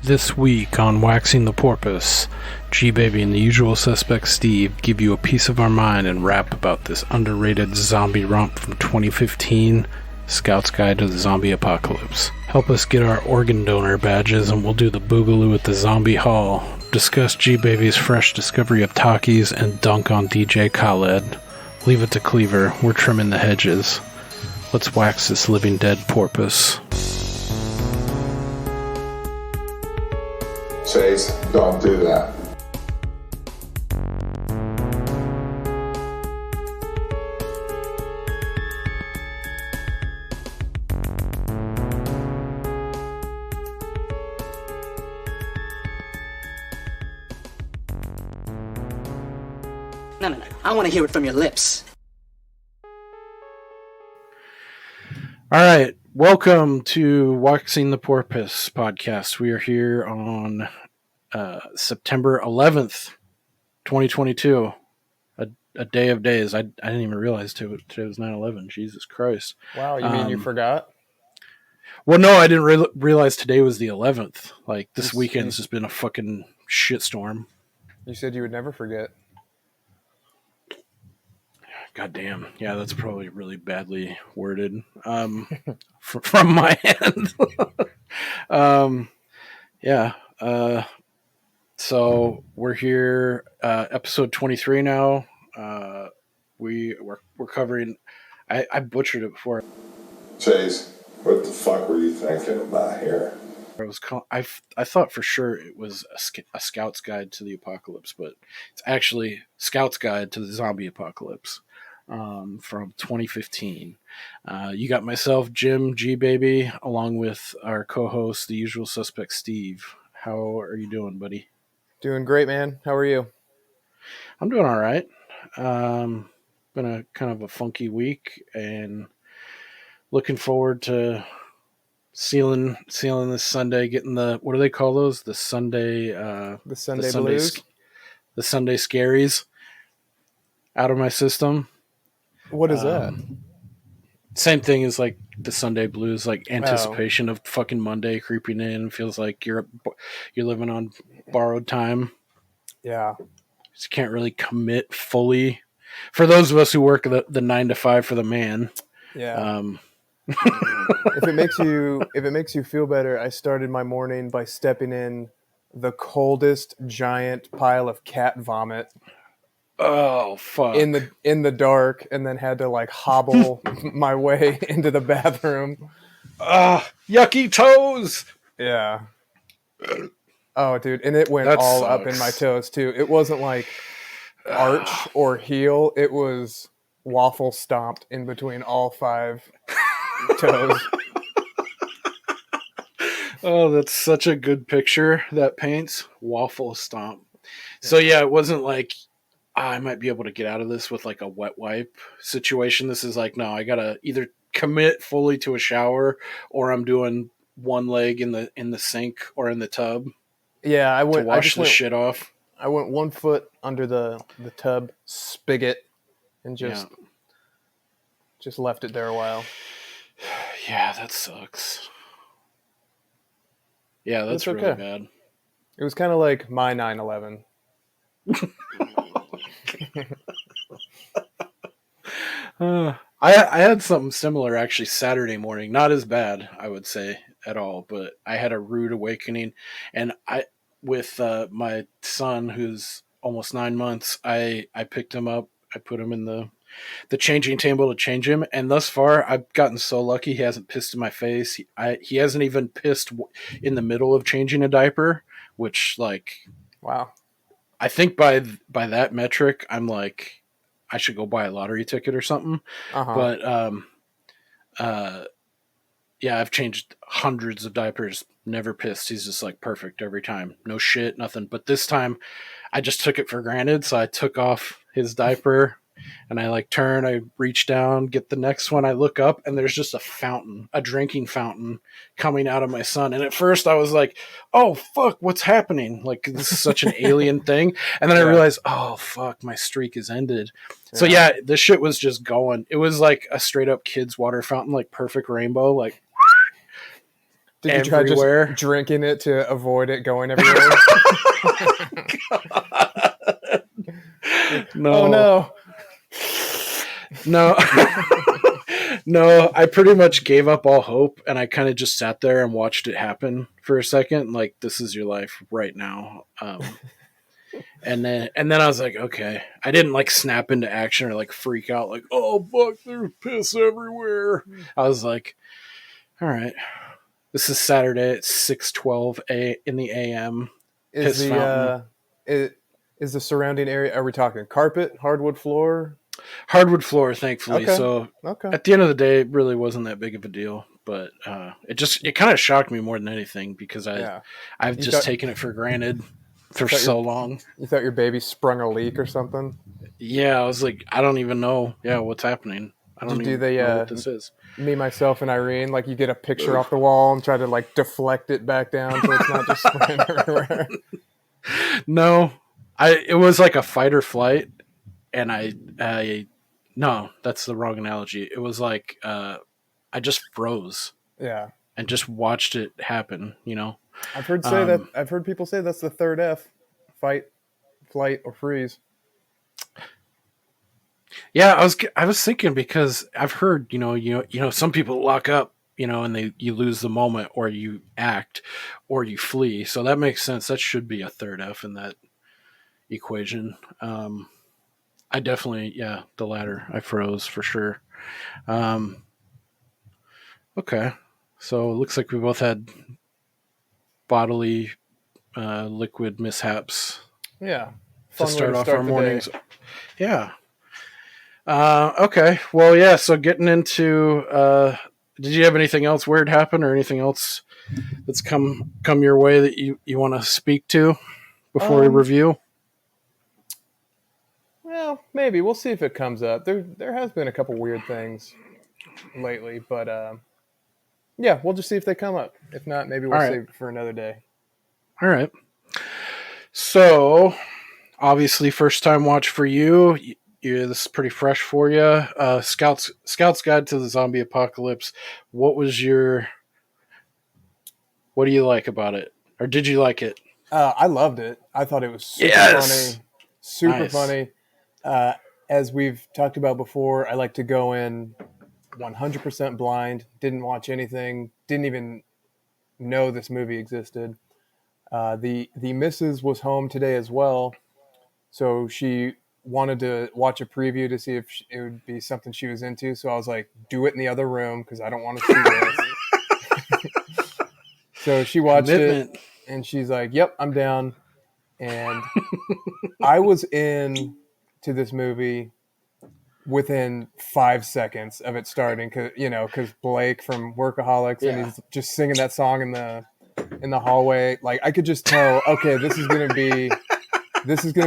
This week on Waxing the Porpoise, G-Baby and the usual suspect Steve give you a piece of our mind and rap about this underrated zombie romp from 2015, Scout's Guide to the Zombie Apocalypse. Help us get our organ donor badges and we'll do the boogaloo at the zombie hall. Discuss G-Baby's fresh discovery of Takis and dunk on DJ Khaled. Leave it to Cleaver, we're trimming the hedges. Let's wax this living dead porpoise. Chase, don't do that. No. I want to hear it from your lips. All right. Welcome to Waxing the Porpoise podcast. We are here on September 11th, 2022. A day of days. I didn't even realize today was 9/11. Jesus Christ. Wow, you mean you forgot? Well, no, I didn't realize today was the 11th. Like, this weekend's just been a fucking shitstorm. You said you would never forget. God damn. Yeah, that's probably really badly worded from my end. So we're here, episode 23 now. We're covering... I butchered it before. Chase, what the fuck were you thinking about here? I thought for sure it was a Scout's Guide to the Apocalypse, but it's actually Scout's Guide to the Zombie Apocalypse. From 2015. You got myself, Jim, G-Baby, along with our co-host, the usual suspect, Steve. How are you doing, buddy? Doing great, man. How are you? I'm doing all right. Been a kind of a funky week, and looking forward to sealing this Sunday, getting the, what do they call those? The Sunday blues? The Sunday scaries out of my system. What is that? Same thing as like the Sunday blues, like anticipation of fucking Monday creeping in. Feels like you're living on borrowed time. Yeah. Just can't really commit fully. For those of us who work the 9 to 5 for the man. Yeah. If it makes you feel better, I started my morning by stepping in the coldest giant pile of cat vomit. Oh fuck! In the dark, and then had to like hobble my way into the bathroom. Yucky toes. Yeah. Oh, dude, and it went all up in my toes too. It wasn't like arch or heel; it was waffle stomped in between all 5 toes. Oh, that's such a good picture that paints. Waffle stomp. So yeah, it wasn't like, I might be able to get out of this with like a wet wipe situation. This is like, no, I gotta either commit fully to a shower or I'm doing one leg in the sink or in the tub. Yeah, I went to wash the shit off. I went 1 foot under the tub spigot and just left it there a while. Yeah, that sucks. Yeah, that's really bad. It was kind of like my 9/11. I had something similar actually Saturday morning. Not as bad, I would say, at all, but I had a rude awakening, and with my son, who's almost 9 months, I picked him up, I put him in the changing table to change him, and thus far I've gotten so lucky he hasn't pissed in my face. He hasn't even pissed in the middle of changing a diaper, which, like, wow. I think by that metric, I'm like, I should go buy a lottery ticket or something. Uh-huh. But yeah, I've changed hundreds of diapers, never pissed. He's just like perfect every time, no shit, nothing. But this time, I just took it for granted, so I took off his diaper. And I like turn, I reach down, get the next one. I look up and there's just a drinking fountain coming out of my son. And at first I was like, oh fuck, what's happening? Like, this is such an alien thing. And then I realized, oh fuck, my streak is ended. Yeah. So yeah, this shit was just going. It was like a straight up kid's water fountain, like perfect rainbow, like Did you try just drinking it to avoid it going everywhere? No. Oh no. No. No, I pretty much gave up all hope, and I kind of just sat there and watched it happen for a second. Like, this is your life right now. And then I was like, okay. I didn't like snap into action or like freak out, like, oh fuck, there's piss everywhere. I was like, all right, this is Saturday at 6:12 in the a.m. Is the surrounding area? Are we talking carpet, hardwood floor? Hardwood floor, thankfully. Okay. So Okay. at the end of the day, it really wasn't that big of a deal. But it kind of shocked me more than anything because I've just taken it for granted for so long. You thought your baby sprung a leak or something? Yeah, I was like, I don't even know. Yeah, what's happening? I don't even know what this is. Me, myself, and Irene, like you get a picture off the wall and try to like deflect it back down so it's not just spraying everywhere. No, it was like a fight or flight, and no, that's the wrong analogy. It was like I just froze. Yeah. And just watched it happen, you know. I've heard people say that's the third F: fight, flight, or freeze. Yeah, I was thinking because I've heard, you know, some people lock up, you know, and you lose the moment, or you act, or you flee. So that makes sense. That should be a third F in that equation. I definitely, the latter. I froze for sure. Okay, so it looks like we both had bodily liquid mishaps. Yeah, to start off our mornings. Yeah. Okay. Well, yeah. So getting into, did you have anything else weird happen, or anything else that's come your way that you want to speak to before we review? Well, maybe we'll see if it comes up. There has been a couple weird things lately, but yeah, we'll just see if they come up. If not, maybe we'll save it for another day. All right. So, obviously, first time watch for you. This is pretty fresh for you. Scout's Guide to the Zombie Apocalypse. What do you like about it? Or did you like it? I loved it. I thought it was super funny. Super funny. As we've talked about before, I like to go in 100% blind. Didn't watch anything. Didn't even know this movie existed. The missus was home today as well, so she wanted to watch a preview to see if it would be something she was into. So I was like, do it in the other room because I don't want to see this. So she watched it, and she's like, yep, I'm down. And I was in to this movie within 5 seconds of it starting, because Blake from Workaholics, and he's just singing that song in the hallway. Like, I could just tell, okay, this is gonna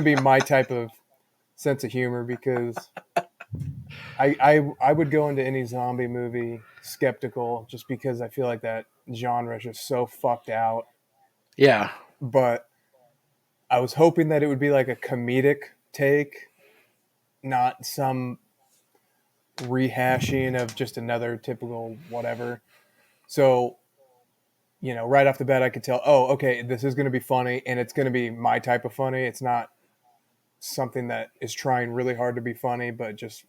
be my type of sense of humor, because I would go into any zombie movie skeptical just because I feel like that genre is just so fucked out. Yeah. But I was hoping that it would be like a comedic take, not some rehashing of just another typical whatever. So, right off the bat, I could tell, oh, okay, this is going to be funny, and it's going to be my type of funny. It's not something that is trying really hard to be funny, but just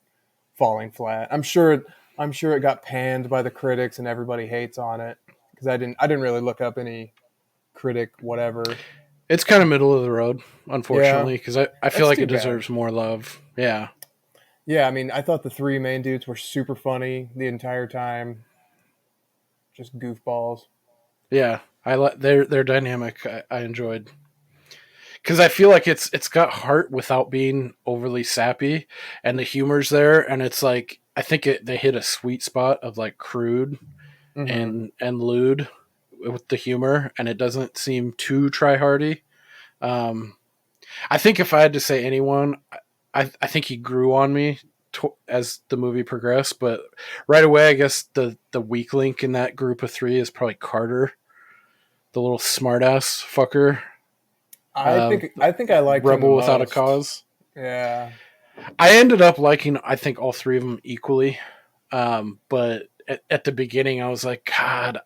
falling flat. I'm sure it got panned by the critics and everybody hates on it, because I didn't really look up any critic whatever. It's kind of middle of the road, unfortunately, because I feel like it deserves more love. Yeah. Yeah, I mean, I thought the three main dudes were super funny the entire time. Just goofballs. Yeah, their dynamic. I enjoyed, because I feel like it's got heart without being overly sappy, and the humor's there, and it's like, I think they hit a sweet spot of like crude and lewd with the humor, and it doesn't seem too try-hardy. I think if I had to say anyone, I think he grew on me as the movie progressed, but right away, I guess the weak link in that group of three is probably Carter, the little smartass fucker. I think I like Rebel Without a Cause. Yeah, I ended up liking, I think, all three of them equally, but at the beginning, I was like, God,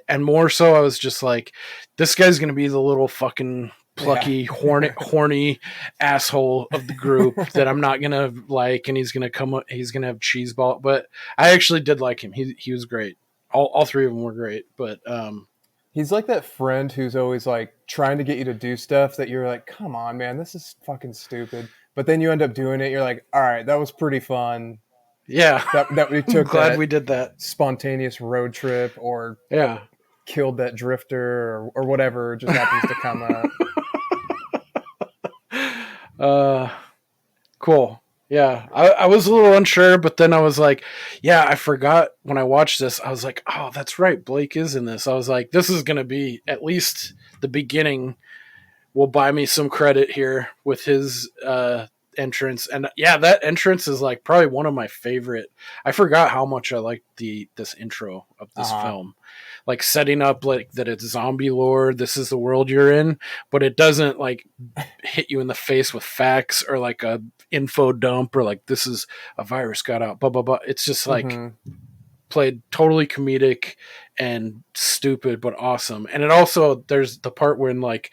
and more so, I was just like, this guy's gonna be the little fucking plucky, horny asshole of the group that I'm not gonna like, and he's gonna have cheese ball. But I actually did like him. He was great. All three of them were great. But he's like that friend who's always like trying to get you to do stuff that you're like, come on, man, this is fucking stupid. But then you end up doing it. You're like, all right, that was pretty fun. Yeah, that we took. Glad we did that spontaneous road trip, or yeah, killed that drifter, or whatever just happens to come up. Cool. Yeah, I was a little unsure, but then I was like, yeah, I forgot when I watched this. I was like, oh, that's right, Blake is in this. I was like, this is gonna be at least the beginning. Will buy me some credit here with his entrance, and yeah, that entrance is like probably one of my favorite. I forgot how much I liked this intro of this film, like setting up like that it's zombie lore. This is the world you're in, but it doesn't like hit you in the face with facts or like a info dump or like this is a virus got out. Blah blah blah. It's just like played totally comedic and stupid, but awesome. And it also there's the part when like.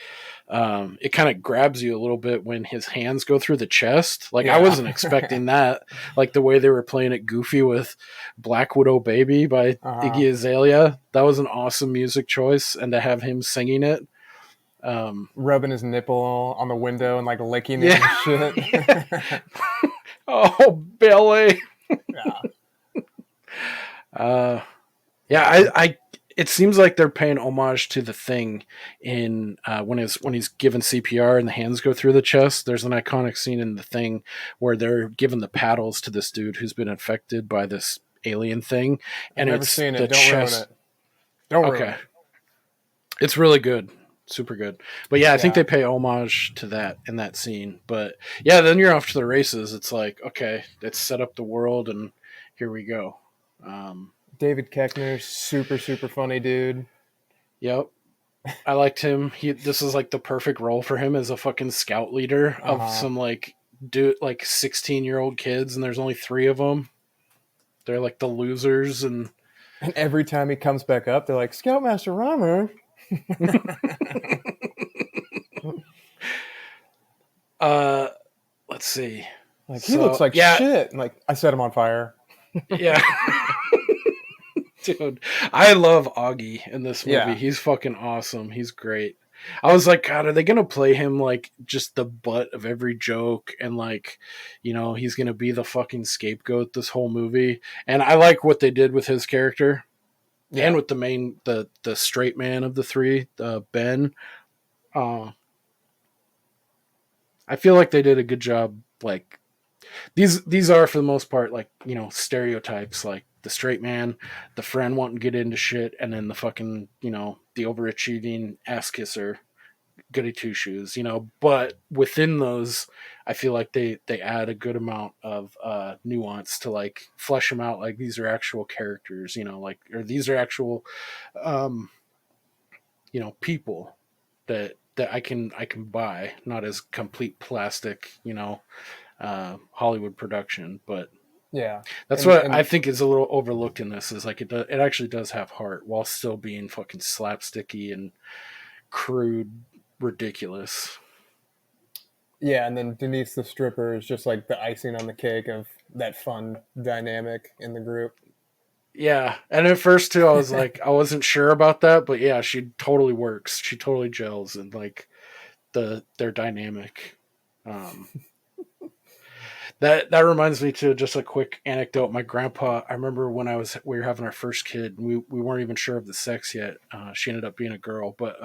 It kind of grabs you a little bit when his hands go through the chest. Like I wasn't expecting that. Like the way they were playing it goofy with Black Widow Baby by Iggy Azalea. That was an awesome music choice, and to have him singing it, rubbing his nipple on the window and like licking it and shit. Oh, Billy. I it seems like they're paying homage to The Thing in when he's given CPR and the hands go through the chest. There's an iconic scene in The Thing where they're giving the paddles to this dude who's been infected by this alien thing, and I've never it's seen it. the Don't chest. ruin it. Don't ruin it. It's really good, super good. But yeah, I think they pay homage to that in that scene. But yeah, then you're off to the races. It's like, okay, let's set up the world, and here we go. David Koechner, super funny dude. Yep. I liked him. This is like the perfect role for him as a fucking scout leader of some like 16-year-old kids, and there's only 3 of them. They're like the losers, and every time he comes back up, they're like, Scoutmaster Reimer. Let's see. Like he looks like shit. Like I set him on fire. Yeah. Dude, I love Augie in this movie. Yeah. He's fucking awesome. He's great. I was like, God, are they gonna play him like just the butt of every joke, and like, you know, he's gonna be the fucking scapegoat this whole movie? And I like what they did with his character, and with the straight man of the 3, Ben. I feel like they did a good job. Like these are for the most part like, you know, stereotypes, like the straight man, the friend wanting to get into shit, and then the fucking, you know, the overachieving ass kisser, goody two shoes, you know. But within those, I feel like they add a good amount of nuance to like flesh them out. Like these are actual characters, you know, like, or these are actual, you know, people that I can buy, not as complete plastic, you know, Hollywood production. But yeah, that's what I think is a little overlooked in this, is like it actually does have heart while still being fucking slapsticky and crude, ridiculous. Yeah, and then Denise the stripper is just like the icing on the cake of that fun dynamic in the group. Yeah, and at first too, I was like, I wasn't sure about that, but yeah, she totally works. She totally gels, and like their dynamic. That reminds me to just a quick anecdote. My grandpa, I remember when we were having our first kid, and we weren't even sure of the sex yet. She ended up being a girl, but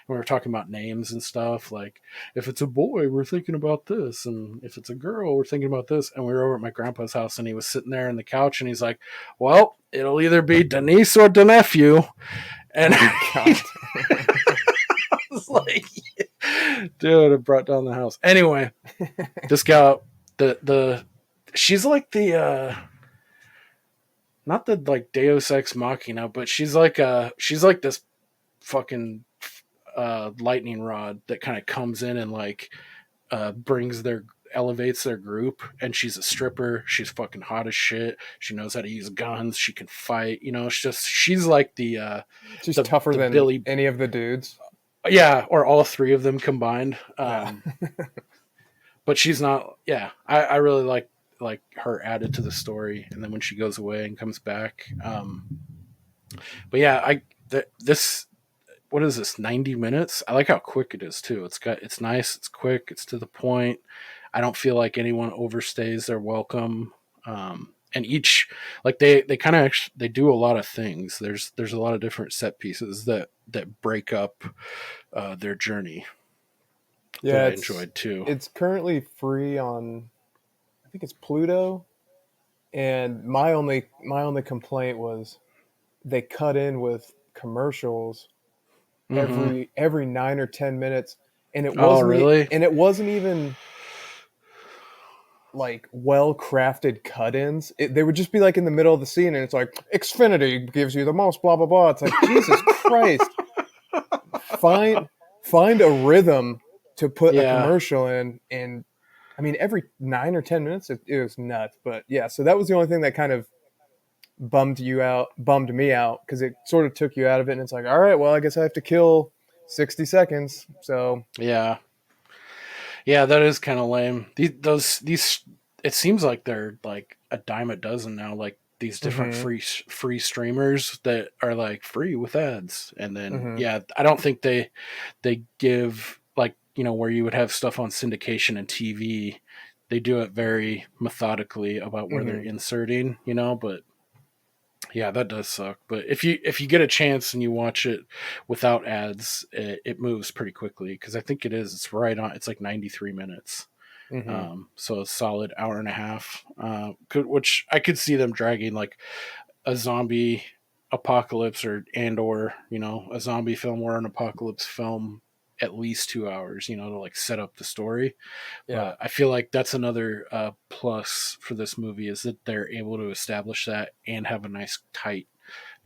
we were talking about names and stuff. Like, if it's a boy, we're thinking about this, and if it's a girl, we're thinking about this. And we were over at my grandpa's house, and he was sitting there on the couch, and he's like, "Well, it'll either be Denise or the nephew." And I was like, dude, it brought down the house. Anyway, this gal. She's like the not the like Deus Ex Machina, but she's like this fucking lightning rod that kind of comes in and like brings their elevates their group, and she's a stripper. She's fucking hot as shit. She knows how to use guns. She can fight. She's like She's the tougher than Billy. any of the dudes. Yeah, or all three of them combined. Yeah. But she's not. Yeah, I really like her added to the story, and then when she goes away and comes back. But yeah, this. What is this? 90 minutes? I like how quick it is too. It's nice. It's quick. It's to the point. I don't feel like anyone overstays their welcome. And each they kind of they do a lot of things. There's a lot of different set pieces that break up their journey. Yeah, that I enjoyed too. It's currently free on, I think it's Pluto. And my only complaint was they cut in with commercials every 9 or 10 minutes, and it wasn't really? And it wasn't even like well crafted cut-ins. They would just be like in the middle of the scene, and it's like Xfinity gives you the most blah blah blah. It's like Jesus Christ, find a rhythm to put a commercial in. And I mean, every 9 or 10 minutes, it was nuts. But yeah, so that was the only thing that kind of bummed me out, because it sort of took you out of it, and it's like, all right, well, I guess I have to kill 60 seconds. So yeah, that is kind of lame. These it seems like they're like a dime a dozen now, like these different free streamers that are like free with ads. And then I don't think they give, like, where you would have stuff on syndication and TV, they do it very methodically about where they're inserting, but yeah, that does suck. But if you get a chance and you watch it without ads, it moves pretty quickly, because I think it's right on. It's like 93 minutes, so a solid hour and a half. Which I could see them dragging, like a zombie apocalypse or a zombie film or an apocalypse film, at least 2 hours, to like set up the story. Yeah, I feel like that's another plus for this movie, is that they're able to establish that and have a nice tight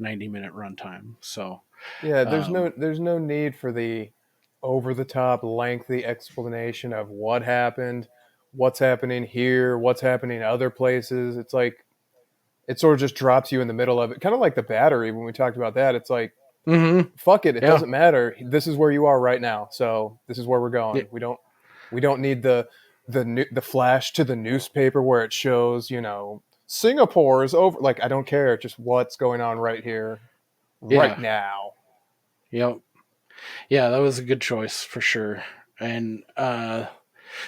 90-minute runtime. So yeah, there's no need for the over the top lengthy explanation of what happened, what's happening here, what's happening other places. It's like it sort of just drops you in the middle of it, kind of like The Battery when we talked about that. It's like, fuck it, it doesn't matter. This is where you are right now, so this is where we're going. We don't need the flash to the newspaper where it shows, Singapore is over. Like, I don't care. Just what's going on right here, right now. Yep. Yeah, that was a good choice for sure. And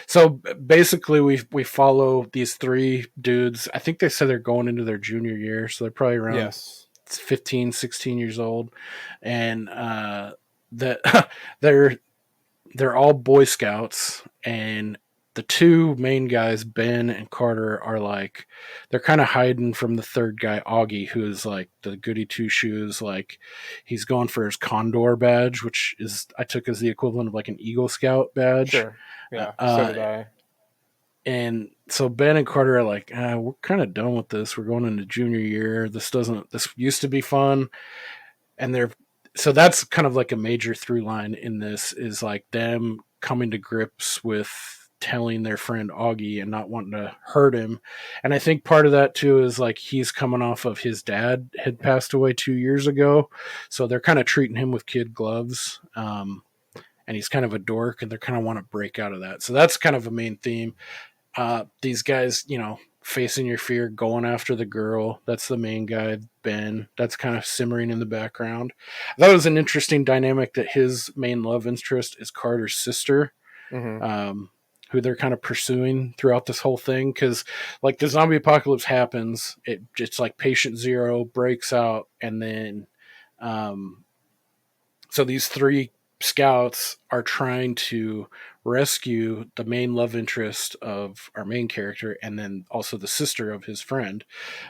so basically we follow these three dudes. I think they said they're going into their junior year, so they're probably around 15, 16 years old. And that they're all Boy Scouts, and the two main guys, Ben and Carter, are like, they're kind of hiding from the third guy, Augie, who is like the goody two shoes. Like, he's going for his Condor badge, which is, I took as the equivalent of like an Eagle Scout badge. Sure. Yeah. So did I. And so Ben and Carter are like, we're kind of done with this. We're going into junior year. This used to be fun. And so that's kind of like a major through line in this, is like them coming to grips with telling their friend Augie and not wanting to hurt him. And I think part of that too is like he's coming off of his dad had passed away 2 years ago. So they're kind of treating him with kid gloves. And he's kind of a dork, and they kind of want to break out of that. So that's kind of a main theme. These guys, facing your fear, going after the girl. That's the main guy, Ben. That's kind of simmering in the background. That was an interesting dynamic, that his main love interest is Carter's sister, who they're kind of pursuing throughout this whole thing. Because like the zombie apocalypse happens, it's like patient zero breaks out, and then so these three scouts are trying to rescue the main love interest of our main character, and then also the sister of his friend.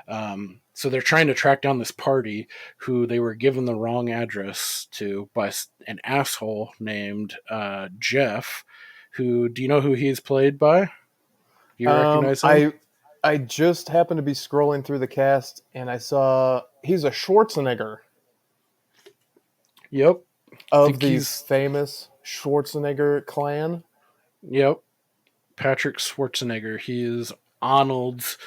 So they're trying to track down this party who they were given the wrong address to by an asshole named Jeff. Who, do you know who he's played by? Do you recognize him? I just happened to be scrolling through the cast, and I saw he's a Schwarzenegger. Yep. Of the famous Schwarzenegger clan. Yep. Patrick Schwarzenegger. He is Arnold's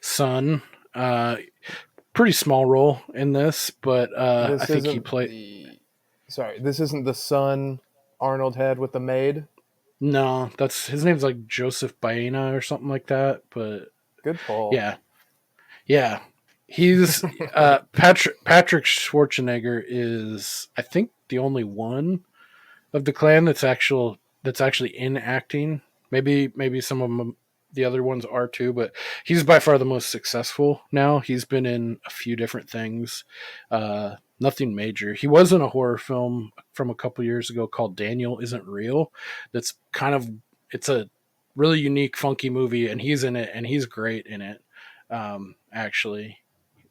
son. Pretty small role in this, but I think he played. This isn't the son Arnold had with the maid. No, that's his name's like Joseph Baena or something like that. But good pull. Yeah. He's Patrick Schwarzenegger is, I think, the only one of the clan that's actually in acting. Maybe some of them, the other ones are too, but he's by far the most successful now. He's been in a few different things. Nothing major. He was in a horror film from a couple years ago called Daniel Isn't Real. It's a really unique, funky movie, and he's in it, and he's great in it. Actually,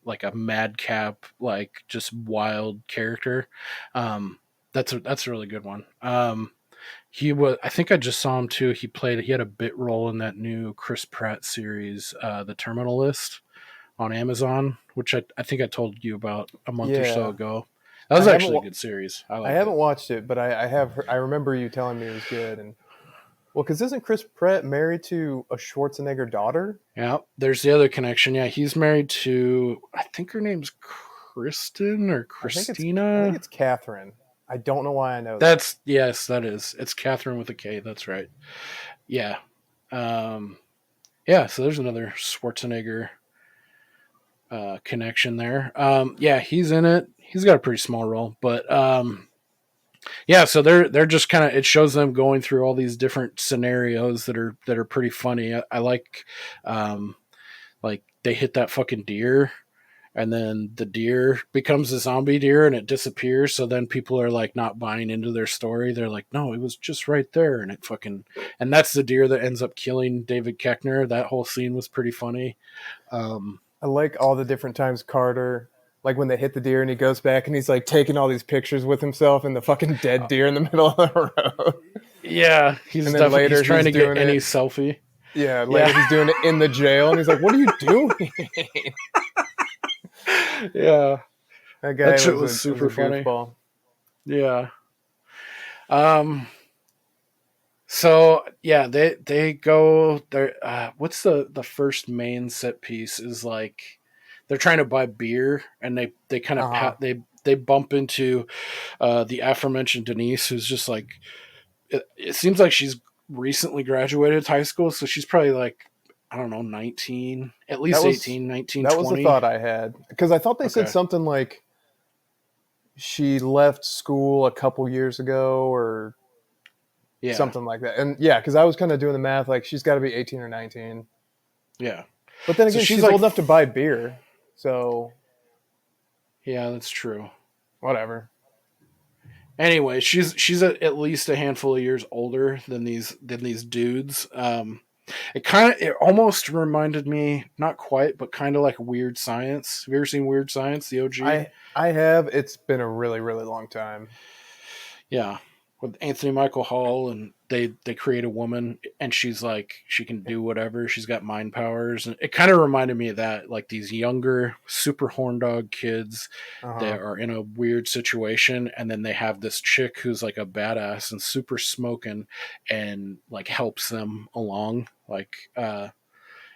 like a madcap, like just wild character. That's a really good one. I think I just saw him too. He had a bit role in that new Chris Pratt series, The Terminal List, on Amazon, which I think I told you about a month or so ago. That was actually a good series. I haven't watched it, but I have. I remember you telling me it was good. And well, because isn't Chris Pratt married to a Schwarzenegger daughter? Yeah, there's the other connection. Yeah, he's married to, I think her name's Kristen or Christina. I think it's Catherine. I don't know why I know that. Yes, that is. It's Catherine with a K. That's right. Yeah. So there's another Schwarzenegger connection there. He's in it. He's got a pretty small role, but so they're just kind of, it shows them going through all these different scenarios that are pretty funny. I like they hit that fucking deer, and then the deer becomes a zombie deer and it disappears. So then people are like not buying into their story. They're like, no, it was just right there. And that's the deer that ends up killing David Koechner. That whole scene was pretty funny. I like all the different times Carter, like when they hit the deer and he goes back and he's like taking all these pictures with himself and the fucking dead deer in the middle of the road. Yeah. He's trying to get any selfie. Yeah. Later he's doing it in the jail and he's like, what are you doing? Yeah, that shit was super funny. Goofball. Yeah. So yeah, they go there. What's the first main set piece is like they're trying to buy beer and they kind of they bump into the aforementioned Denise, who's just like it seems like she's recently graduated high school, so she's probably like, I don't know, 19, at least 18, 19, 20. That was the thought I had. Because I thought they said something like she left school a couple years ago or something like that. And because I was kind of doing the math, like she's got to be 18 or 19. Yeah. But then again, she's like, old enough to buy beer. So. Yeah, that's true. Whatever. Anyway, she's at least a handful of years older than these dudes. It almost reminded me, not quite, but kind of like Weird Science. Have you ever seen Weird Science, the OG? I have. It's been a really, really long time. Yeah. With Anthony Michael Hall, and they create a woman, and she's like, she can do whatever. She's got mind powers. And it kind of reminded me of that, like these younger, super horn dog kids that are in a weird situation, and then they have this chick who's like a badass and super smoking and like helps them along. Like,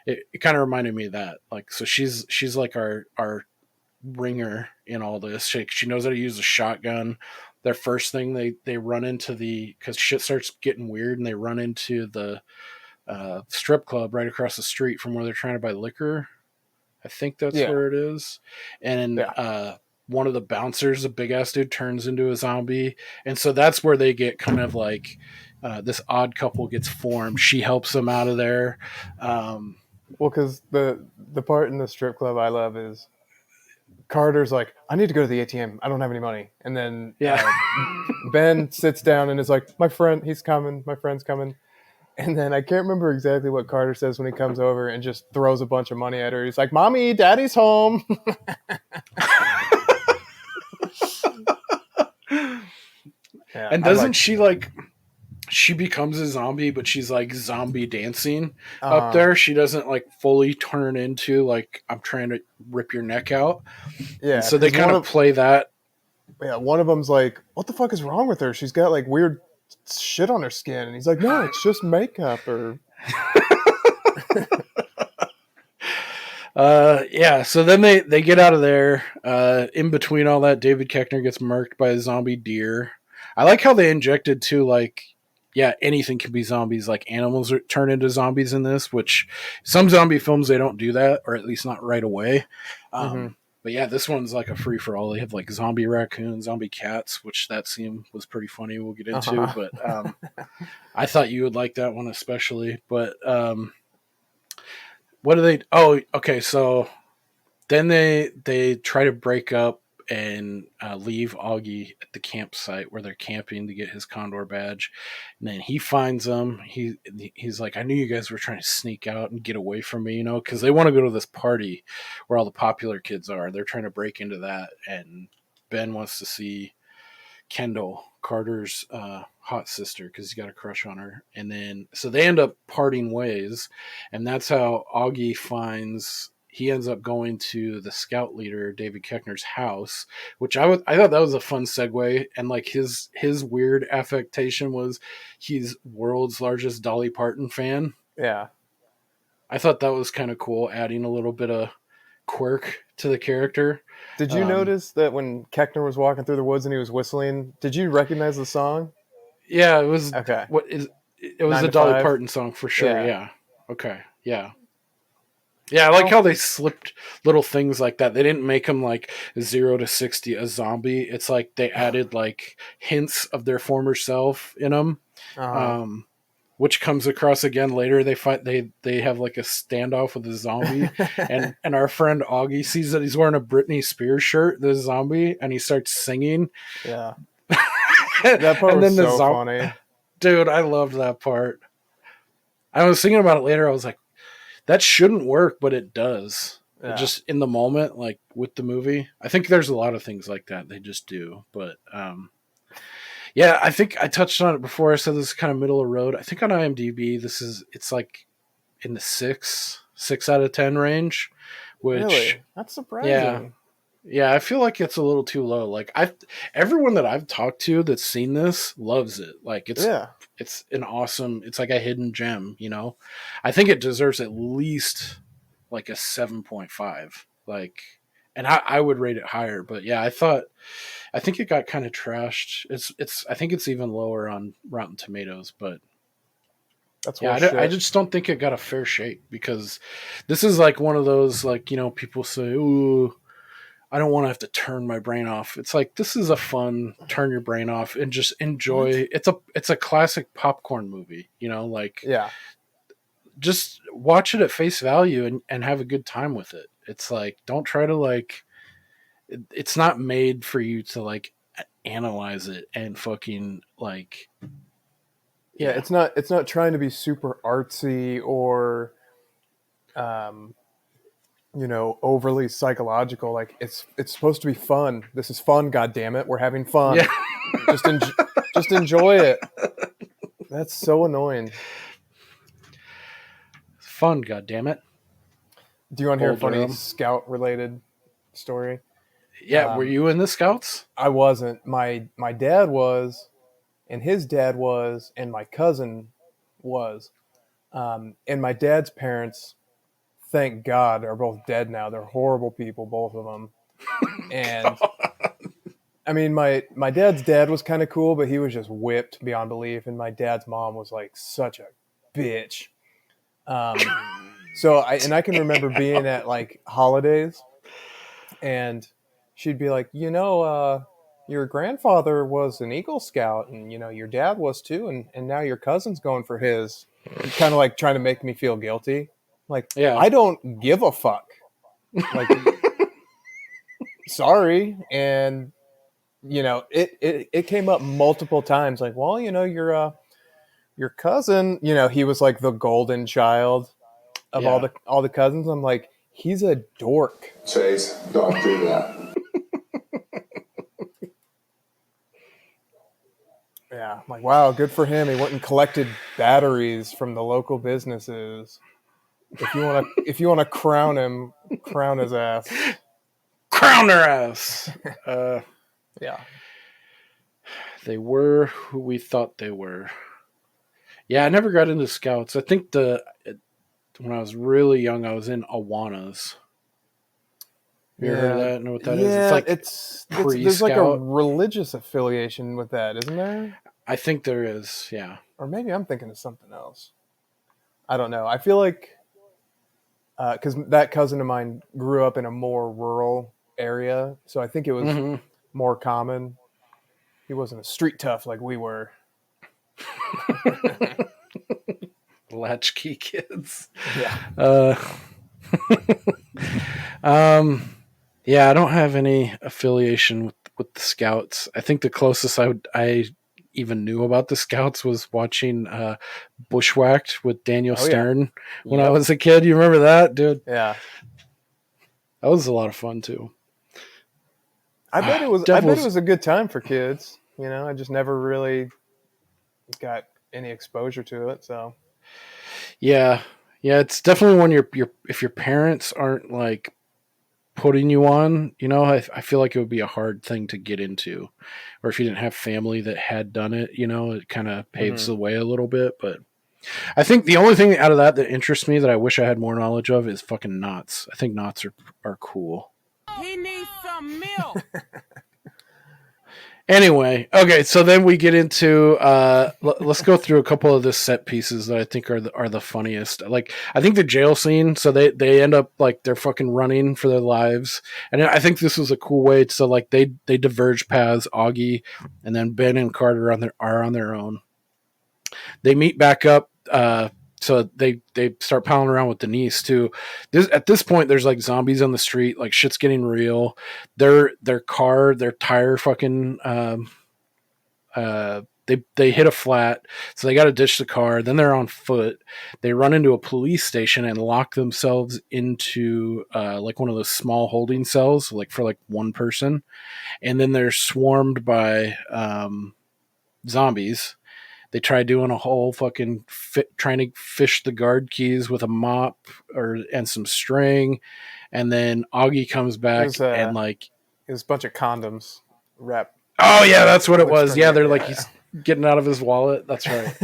it kind of reminded me of that. Like, so she's like our ringer in all this. She knows how to use a shotgun. Their first thing, they run into because shit starts getting weird, and they run into the strip club right across the street from where they're trying to buy liquor. I think that's where it is. And one of the bouncers, a big ass dude, turns into a zombie, and so that's where they get kind of like this odd couple gets formed. She helps them out of there. Well, because the part in the strip club I love is Carter's like, I need to go to the ATM. I don't have any money. And then Ben sits down and is like, my friend's coming. And then I can't remember exactly what Carter says when he comes over and just throws a bunch of money at her. He's like, Mommy, Daddy's home. And doesn't she like... She becomes a zombie, but she's like zombie dancing up there. She doesn't like fully turn into like, I'm trying to rip your neck out. Yeah. And so they kind of play that. Yeah. One of them's like, what the fuck is wrong with her? She's got like weird shit on her skin. And he's like, no, it's just makeup. Or Yeah, so then they get out of there. In between all that, David Koechner gets murked by a zombie deer. I like how they injected too, like, yeah, anything can be zombies. Like animals turn into zombies in this, which some zombie films they don't do that, or at least not right away. But yeah, this one's like a free for all. They have like zombie raccoons, zombie cats, which that scene was pretty funny. We'll get into, but I thought you would like that one especially. But what do they? Oh, okay. So then they try to break up and leave Augie at the campsite where they're camping to get his Condor badge. And then he finds them. He's like, I knew you guys were trying to sneak out and get away from me, because they want to go to this party where all the popular kids are. They're trying to break into that, and Ben wants to see Kendall, Carter's hot sister, because he's got a crush on her. And then so they end up parting ways, and that's how Augie he ends up going to the scout leader David Koechner's house, which I thought that was a fun segue. And like his weird affectation was he's world's largest Dolly Parton fan. Yeah, I thought that was kind of cool, adding a little bit of quirk to the character. Did you notice that when Koechner was walking through the woods and he was whistling, did you recognize the song? Yeah, it was okay. It was a Dolly Parton song for sure. Yeah. Okay. Yeah. Yeah, I like how they slipped little things like that. They didn't make them like 0 to 60 a zombie. It's like they added like hints of their former self in them, which comes across again later. They have like a standoff with a zombie, and our friend Augie sees that he's wearing a Britney Spears shirt, the zombie, and he starts singing. Yeah, that part was so funny, dude. I loved that part. I was thinking about it later. I was like, that shouldn't work, but it does. Yeah. Just in the moment, like with the movie. I think there's a lot of things like that they just do. But yeah, I think I touched on it before. I said this is kind of middle of the road. I think on IMDb, it's like in the 6 out of 10 range. Which, really? That's surprising. Yeah, I feel like it's a little too low. Like everyone that I've talked to that's seen this loves it. Like it's an awesome. It's like a hidden gem. I think it deserves at least like a 7.5. Like, and I would rate it higher. But yeah, I think it got kind of trashed. I think it's even lower on Rotten Tomatoes. But that's I just don't think it got a fair shake, because this is like one of those, like, people say, ooh, I don't want to have to turn my brain off. It's like, this is a fun turn your brain off and just enjoy. It's a classic popcorn movie, like, yeah, just watch it at face value and have a good time with it. It's like, don't try to like, it's not made for you to like analyze it and fucking like, yeah. It's not trying to be super artsy or, overly psychological. Like it's supposed to be fun. This is fun. God damn it. We're having fun. Yeah. just enjoy it. That's so annoying. Fun. God damn it. Do you want to hear a funny scout related story? Yeah. Were you in the Scouts? I wasn't. My dad was, and his dad was, and my cousin was, and my dad's parents, thank God, are both dead now. They're horrible people, both of them. And I mean, my dad's dad was kind of cool, but he was just whipped beyond belief. And my dad's mom was like such a bitch. So I can remember being at like holidays, and she'd be like, your grandfather was an Eagle Scout, and your dad was too, and now your cousin's going for his. Kind of like trying to make me feel guilty. Like, yeah. I don't give a fuck. Like, sorry. And, it came up multiple times. Like, well, your cousin, he was like the golden child of all the cousins. I'm like, he's a dork. Chase, don't do that. Yeah. I'm like, wow, good for him. He went and collected batteries from the local businesses. If you want to crown him, crown his ass. Crown her ass. Yeah. They were who we thought they were. Yeah, I never got into Scouts. I think when I was really young, I was in Awanas. Have you heard of that? Know what that is? It's Yeah, like there's like a pre-Scout. religious affiliation with that, isn't there? I think there is. Yeah. Or maybe I'm thinking of something else. I don't know. I feel like because that cousin of mine grew up in a more rural area, so I think it was Mm-hmm. more common. He wasn't a street tough like we were. Latchkey kids. Yeah. Uh, yeah, I don't have any affiliation with the Scouts. I think the closest I even knew about the Scouts was watching Bushwhacked with Daniel Oh yeah. Stern when I was a kid. You remember that, dude? Yeah. That was a lot of fun too. I bet it was. I bet Devils. it was a good time for kids. You know, I just never really got any exposure to it. So Yeah, yeah, it's definitely when if your parents aren't like putting you on, I feel like it would be a hard thing to get into, or if you didn't have family that had done it, it kind of paves the way a little bit. But I think the only thing out of that interests me that I wish I had more knowledge of is fucking knots. I think knots are cool. He needs some milk. Anyway, okay, so then we get into let's go through a couple of the set pieces that I think are the funniest. Like I think the jail scene, so they end up like they're fucking running for their lives, and I think this was a cool way. So like they diverge paths. Augie and then Ben and Carter are on their own. They meet back up. So they start palling around with Denise too. At this point, there's like zombies on the street. Like shit's getting real. Their tire fucking they hit a flat, so they got to ditch the car. Then they're on foot. They run into a police station and lock themselves into like one of those small holding cells, like for like one person. And then they're swarmed by zombies. They try doing a whole fucking trying to fish the guard keys with a mop and some string, and then Augie comes back and like it was a bunch of condoms wrapped. Oh yeah, that's what it was. Yeah, they're like yeah. he's getting out of his wallet. That's right.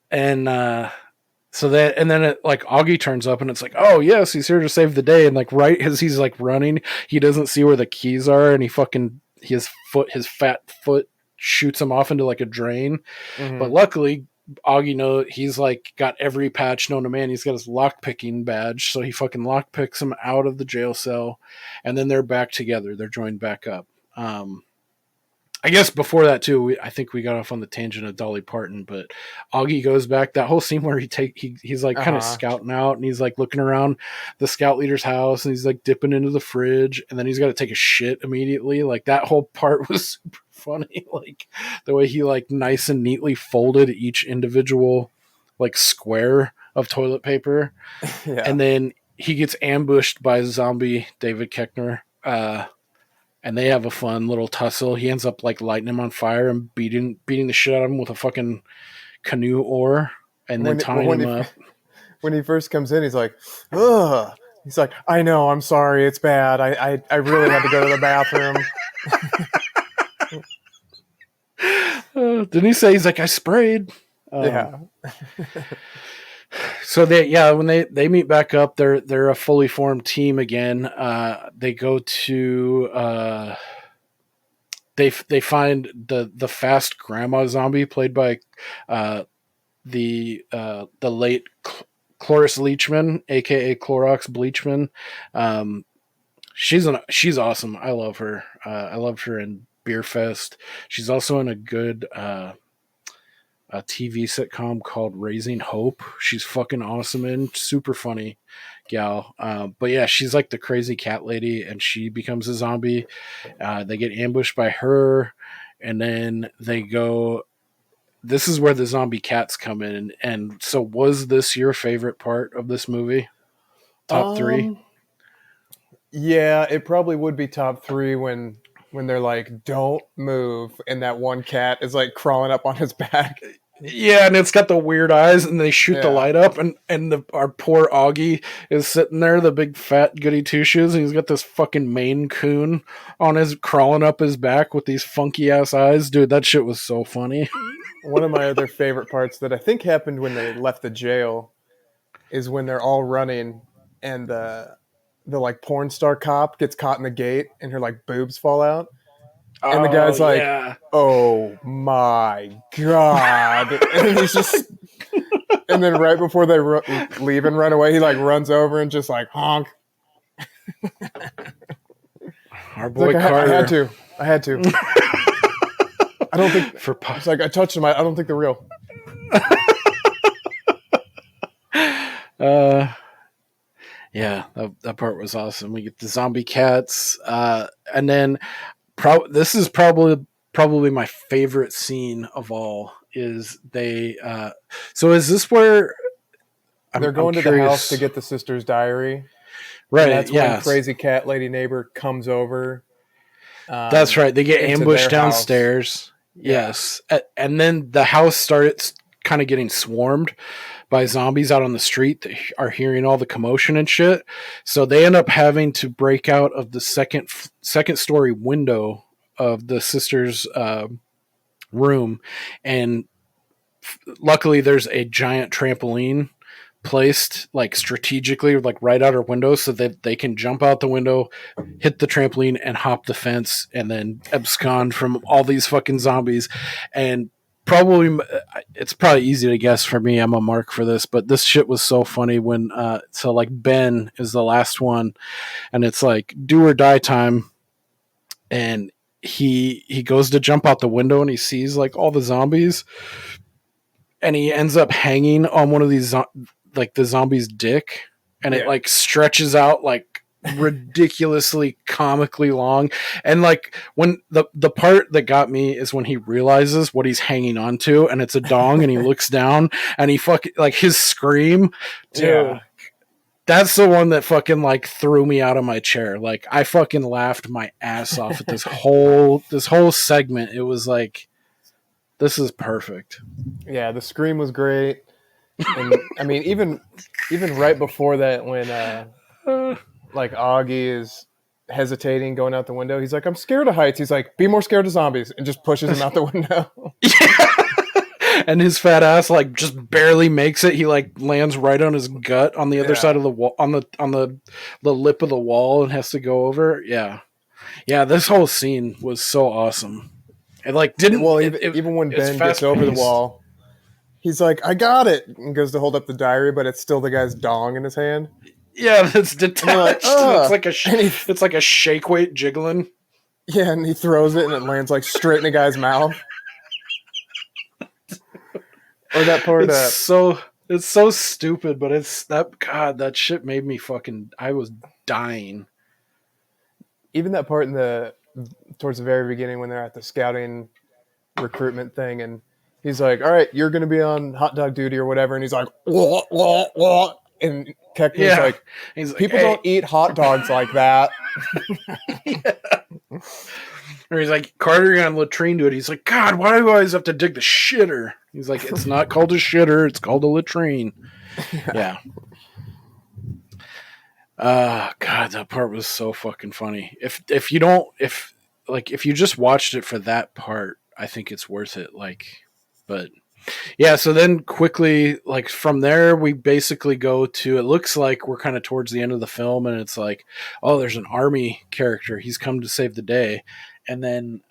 And then it like Augie turns up and it's like, oh yes, he's here to save the day. And like right as he's like running, he doesn't see where the keys are, and his fat foot shoots him off into like a drain. Mm-hmm. But luckily Augie he's like got every patch known to man. He's got his lockpicking badge, so he fucking lockpicks him out of the jail cell, and then they're back together. They're joined back up. I guess before that too, I think we got off on the tangent of Dolly Parton, but Augie goes back. That whole scene where he's like kind of scouting out, and he's like looking around the scout leader's house, and he's like dipping into the fridge, and then he's got to take a shit immediately. Like that whole part was super funny. Like the way he like nice and neatly folded each individual like square of toilet paper, yeah. And then he gets ambushed by zombie David Koechner. And they have a fun little tussle. He ends up like lighting him on fire and beating the shit out of him with a fucking canoe oar, and then tying him up. When he first comes in, he's like, ugh. He's like, I know, I'm sorry, it's bad. I really had to go to the bathroom. Didn't he say he's like, I sprayed? Yeah. So when they meet back up, they're a fully formed team again. They go to they find the fast grandma zombie played by the late Cloris Leachman, aka Clorox Bleachman. She's awesome. I love her. I loved her in Beer Fest. She's also in a good a TV sitcom called Raising Hope. She's fucking awesome and super funny gal. But yeah, she's like the crazy cat lady, and she becomes a zombie. They get ambushed by her, and then they go. This is where the zombie cats come in. And so, was this your favorite part of this movie? Top 3? Yeah, it probably would be top 3 when they're like, don't move, and that one cat is like crawling up on his back. Yeah, and it's got the weird eyes, and they shoot the Yeah. light up, and our poor Augie is sitting there, the big fat goody two shoes, and he's got this fucking Maine Coon on his crawling up his back with these funky ass eyes, dude. That shit was so funny. One of my other favorite parts that I think happened when they left the jail is when they're all running and the like porn star cop gets caught in the gate and her like boobs fall out. And the guy's like, yeah. "Oh my god!" And he's just, and then right before they leave and run away, he like runs over and just like honk. Our boy Like, Carter. I had to. I don't think it's like I touched them. I don't think they're real. Yeah, that part was awesome. We get the zombie cats, and then this is probably my favorite scene of all. Is they? So is this where they're going to the house to get the sister's diary? Right. And that's when yes. crazy cat lady neighbor comes over. That's right. They get ambushed downstairs. Yeah. Yes, and then the house starts kind of getting swarmed by zombies out on the street that are hearing all the commotion and shit. So they end up having to break out of the second story window of the sister's room, and luckily there's a giant trampoline placed like strategically like right out her window so that they can jump out the window, hit the trampoline, and hop the fence, and then abscond from all these fucking zombies. And it's probably easy to guess for me, I'm a mark for this, but this shit was so funny when so like Ben is the last one, and it's like do or die time, and he goes to jump out the window and he sees like all the zombies, and he ends up hanging on one of these like the zombie's dick, and it like stretches out like ridiculously comically long. And like when the part that got me is when he realizes what he's hanging on to, and it's a dong, and he looks down and he fucking like his scream, dude. Yeah. That's the one that fucking like threw me out of my chair. Like I fucking laughed my ass off at this whole segment. It was like, this is perfect. Yeah, the scream was great. And I mean, even right before that, when like Augie is hesitating going out the window, he's like, "I'm scared of heights." He's like, "Be more scared of zombies," and just pushes him out the window. Yeah. And his fat ass like just barely makes it. He like lands right on his gut on the other side of the wall, on the lip of the wall, and has to go over. Yeah. This whole scene was so awesome. It like didn't even when Ben gets over the wall, he's like, "I got it," and goes to hold up the diary, but it's still the guy's dong in his hand. Yeah, that's detached. It's like a shake weight jiggling. Yeah, and he throws it and it lands like straight in the guy's mouth. Or that part. It's so stupid, but it's that shit made me I was dying. Even that part towards the very beginning when they're at the scouting recruitment thing, and he's like, "All right, you're going to be on hot dog duty or whatever," and he's like, "Wah, wah, wah." And Keckman's like, "People don't eat hot dogs like that." Or he's like, "Carter, you're on latrine duty." He's like, "God, why do I always have to dig the shitter?" He's like, "It's not called a shitter, it's called a latrine." Yeah. God, that part was so fucking funny. If you just watched it for that part, I think it's worth it. But yeah, so then quickly, like from there, we basically go to, it looks like we're kind of towards the end of the film, and it's like, oh, there's an army character. He's come to save the day. And then,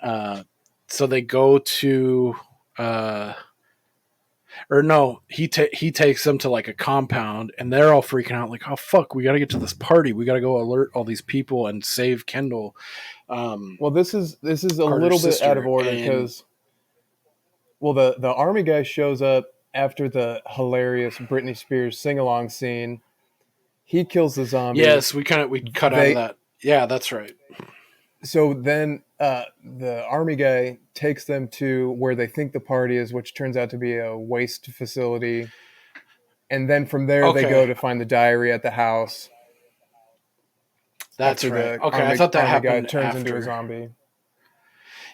so they go to, or no, he takes them to like a compound, and they're all freaking out, like, "Oh fuck, we got to get to this party. We got to go alert all these people and save Kendall." Well, this is a little bit out of order because, well, the army guy shows up after the hilarious Britney Spears sing-along scene. He kills the zombie. Yes, we cut out of that. Yeah, that's right. So then the army guy takes them to where they think the party is, which turns out to be a waste facility. And then from there, they go to find the diary at the house. That's right. Okay, I thought that happened guy turns after. into a zombie.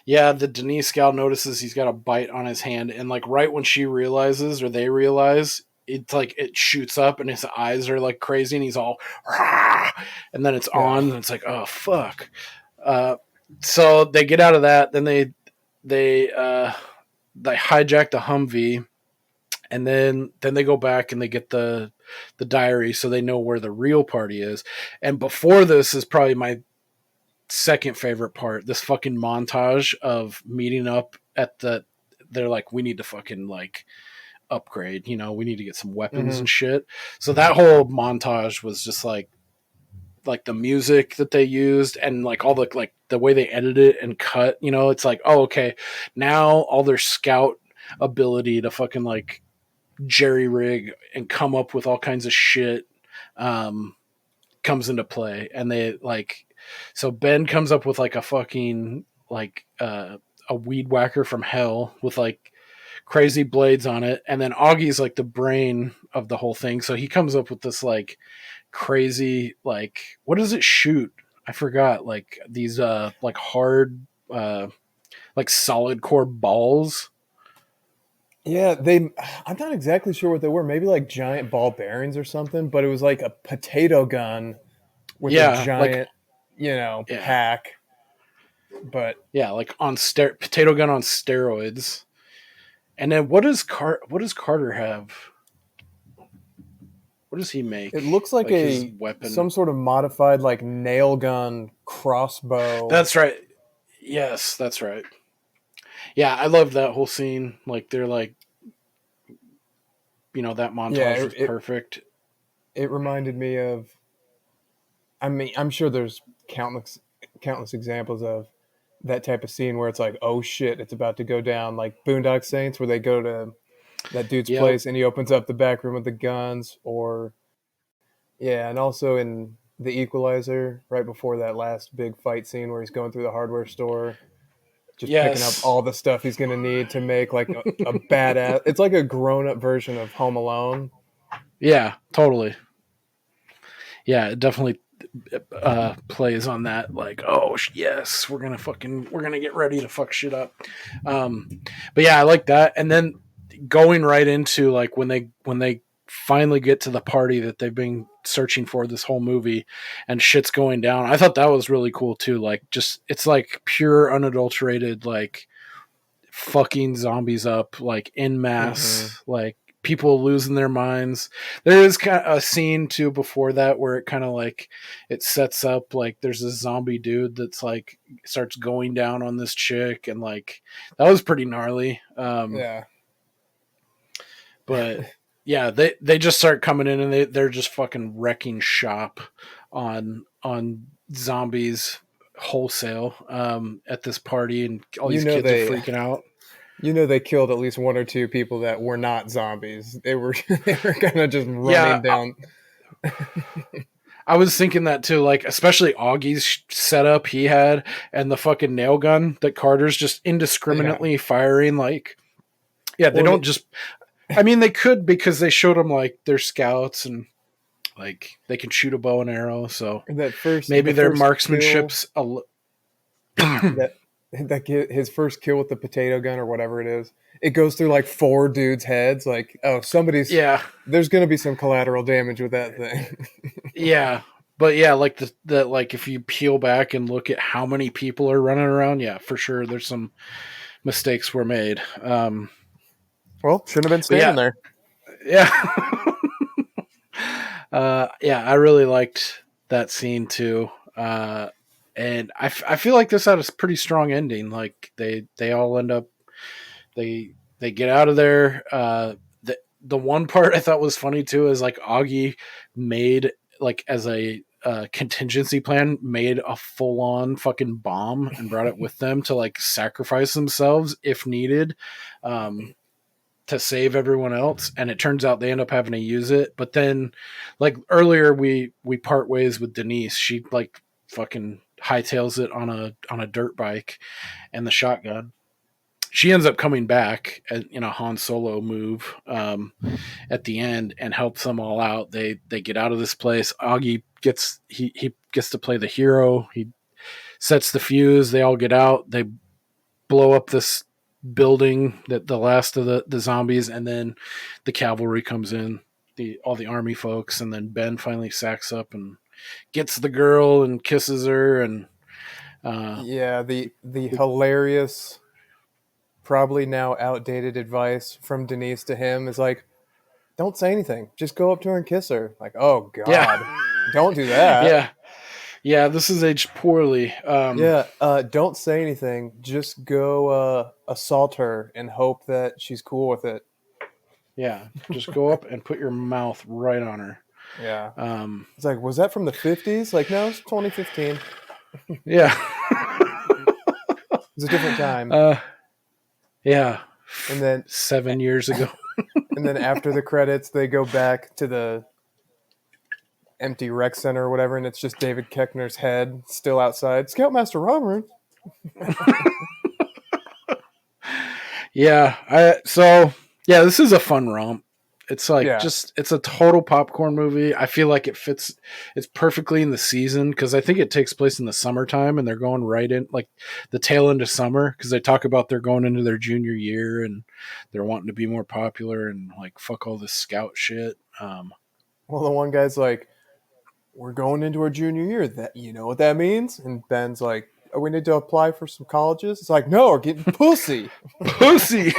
Yeah, the Denise gal notices he's got a bite on his hand, and like right when she realizes or they realize, it's like it shoots up and his eyes are like crazy and he's all "Rah!" And then it's Yeah. on and it's like, oh fuck. Uh, so they get out of that, then they hijack the Humvee, and then they go back and they get the diary so they know where the real party is. And before this is probably my second favorite part, this fucking montage of meeting up at they're like, we need to fucking like upgrade, we need to get some weapons Mm-hmm. and shit. So that whole montage was just like the music that they used and like all the way they edited it and cut, it's like, oh, okay, now all their scout ability to fucking like jerry rig and come up with all kinds of shit um comes into play. And they like, so Ben comes up with like a fucking like a weed whacker from hell with like crazy blades on it, and then Augie's like the brain of the whole thing, so he comes up with this like crazy, like, what does it shoot? I forgot, like these like hard like solid core balls. Yeah, I'm not exactly sure what they were. Maybe like giant ball bearings or something, but it was like a potato gun with a Yeah, like, giant, yeah, pack. But yeah, like on potato gun on steroids. And then what does Carter have? What does he it make? looks like Like his weapon. some sort of modified like nail gun crossbow. That's right. Yes, that's right. Yeah, I love that whole scene. Like they're like, that Yeah, montage was perfect. it reminded me of. I mean, I'm sure there's countless examples of that type of scene where it's like, oh shit, it's about to go down, like Boondock Saints, where they go to that dude's Yep. place and he opens up the back room with the guns, or yeah, and also in The Equalizer, right before that last big fight scene where he's going through the hardware store, just picking up Yes. all the stuff he's gonna need to make like a badass. It's like a grown up version of Home Alone. Yeah, totally. Yeah, it definitely plays on that. Like, oh yes, we're gonna get ready to fuck shit up. Um, but yeah, I like that. And then going right into like when they finally get to the party that they've been searching for this whole movie, and shit's going down. I thought that was really cool too. Like, just it's like pure unadulterated like fucking zombies up like en Mm-hmm. masse, like people losing their minds. There is kind of a scene too before that where it kind of like it sets up like there's a zombie dude that's like starts going down on this chick, and like that was pretty gnarly. Yeah. But yeah, they just start coming in and they're just fucking wrecking shop on zombies wholesale at this party, and all You these know kids are they freaking out. they killed at least one or two people that were not zombies. They were they were kind of just Yeah, running down. I was thinking that too, like especially Augie's setup he had, and the fucking nail gun that Carter's just Yeah. indiscriminately firing. Like, yeah, they Well, don't just. I mean, they could because they showed them like they're scouts and like they can shoot a bow and arrow. So maybe the their first kill marksmanship's that his first kill with the potato gun or whatever it is, it goes through like four dudes' heads. Like, oh, yeah, there's going to be some collateral damage with that thing. yeah. But yeah, like the like if you peel back and look at how many people are running around, yeah, for sure there's some mistakes were made. Well, shouldn't have been But standing yeah, there. yeah. Yeah, I really liked that scene too. And I feel like this had a pretty strong ending. Like they all end up they get out of there. The one part I thought was funny too is like Augie made like as a contingency plan, made a full on fucking bomb and brought it with them to like sacrifice themselves if needed. To save everyone else, and it turns out they end up having to use it. But then like earlier we part ways with Denise. She like fucking hightails it on a dirt bike and the shotgun. She ends up coming back in a Han Solo move at the end and helps them all out. They get out of this place. Augie gets he gets to play the hero. He sets the fuse. They all get out. blow up this building, that the last of the zombies, and then the cavalry comes in, all the army folks, and then Ben finally sacks up and gets the girl and kisses her, and the hilarious, probably now outdated advice from Denise to him is like, don't say anything, just go up to her and kiss her. Like, oh god, don't do that. Yeah, this is aged poorly. Don't say anything, just go assault her and hope that she's cool with it. Yeah, just go up and put your mouth right on her. Yeah. It's like, was that from the 50s? Like, no, it's 2015. Yeah. It's a different time. Yeah. And then 7 years ago. And then after the credits, they go back to the empty rec center or whatever, and it's just David Koechner's head still outside. Scoutmaster Robert. This is a fun romp. It's like it's a total popcorn movie. I feel like it's perfectly in the season, because I think it takes place in the summertime, and they're going right in like the tail end of summer, because they talk about they're going into their junior year and they're wanting to be more popular and like fuck all this scout shit. Well, the one guy's like, we're going into our junior year. That, you know what that means? And Ben's like, oh, we need to apply for some colleges. It's like, no, we're getting pussy. Pussy.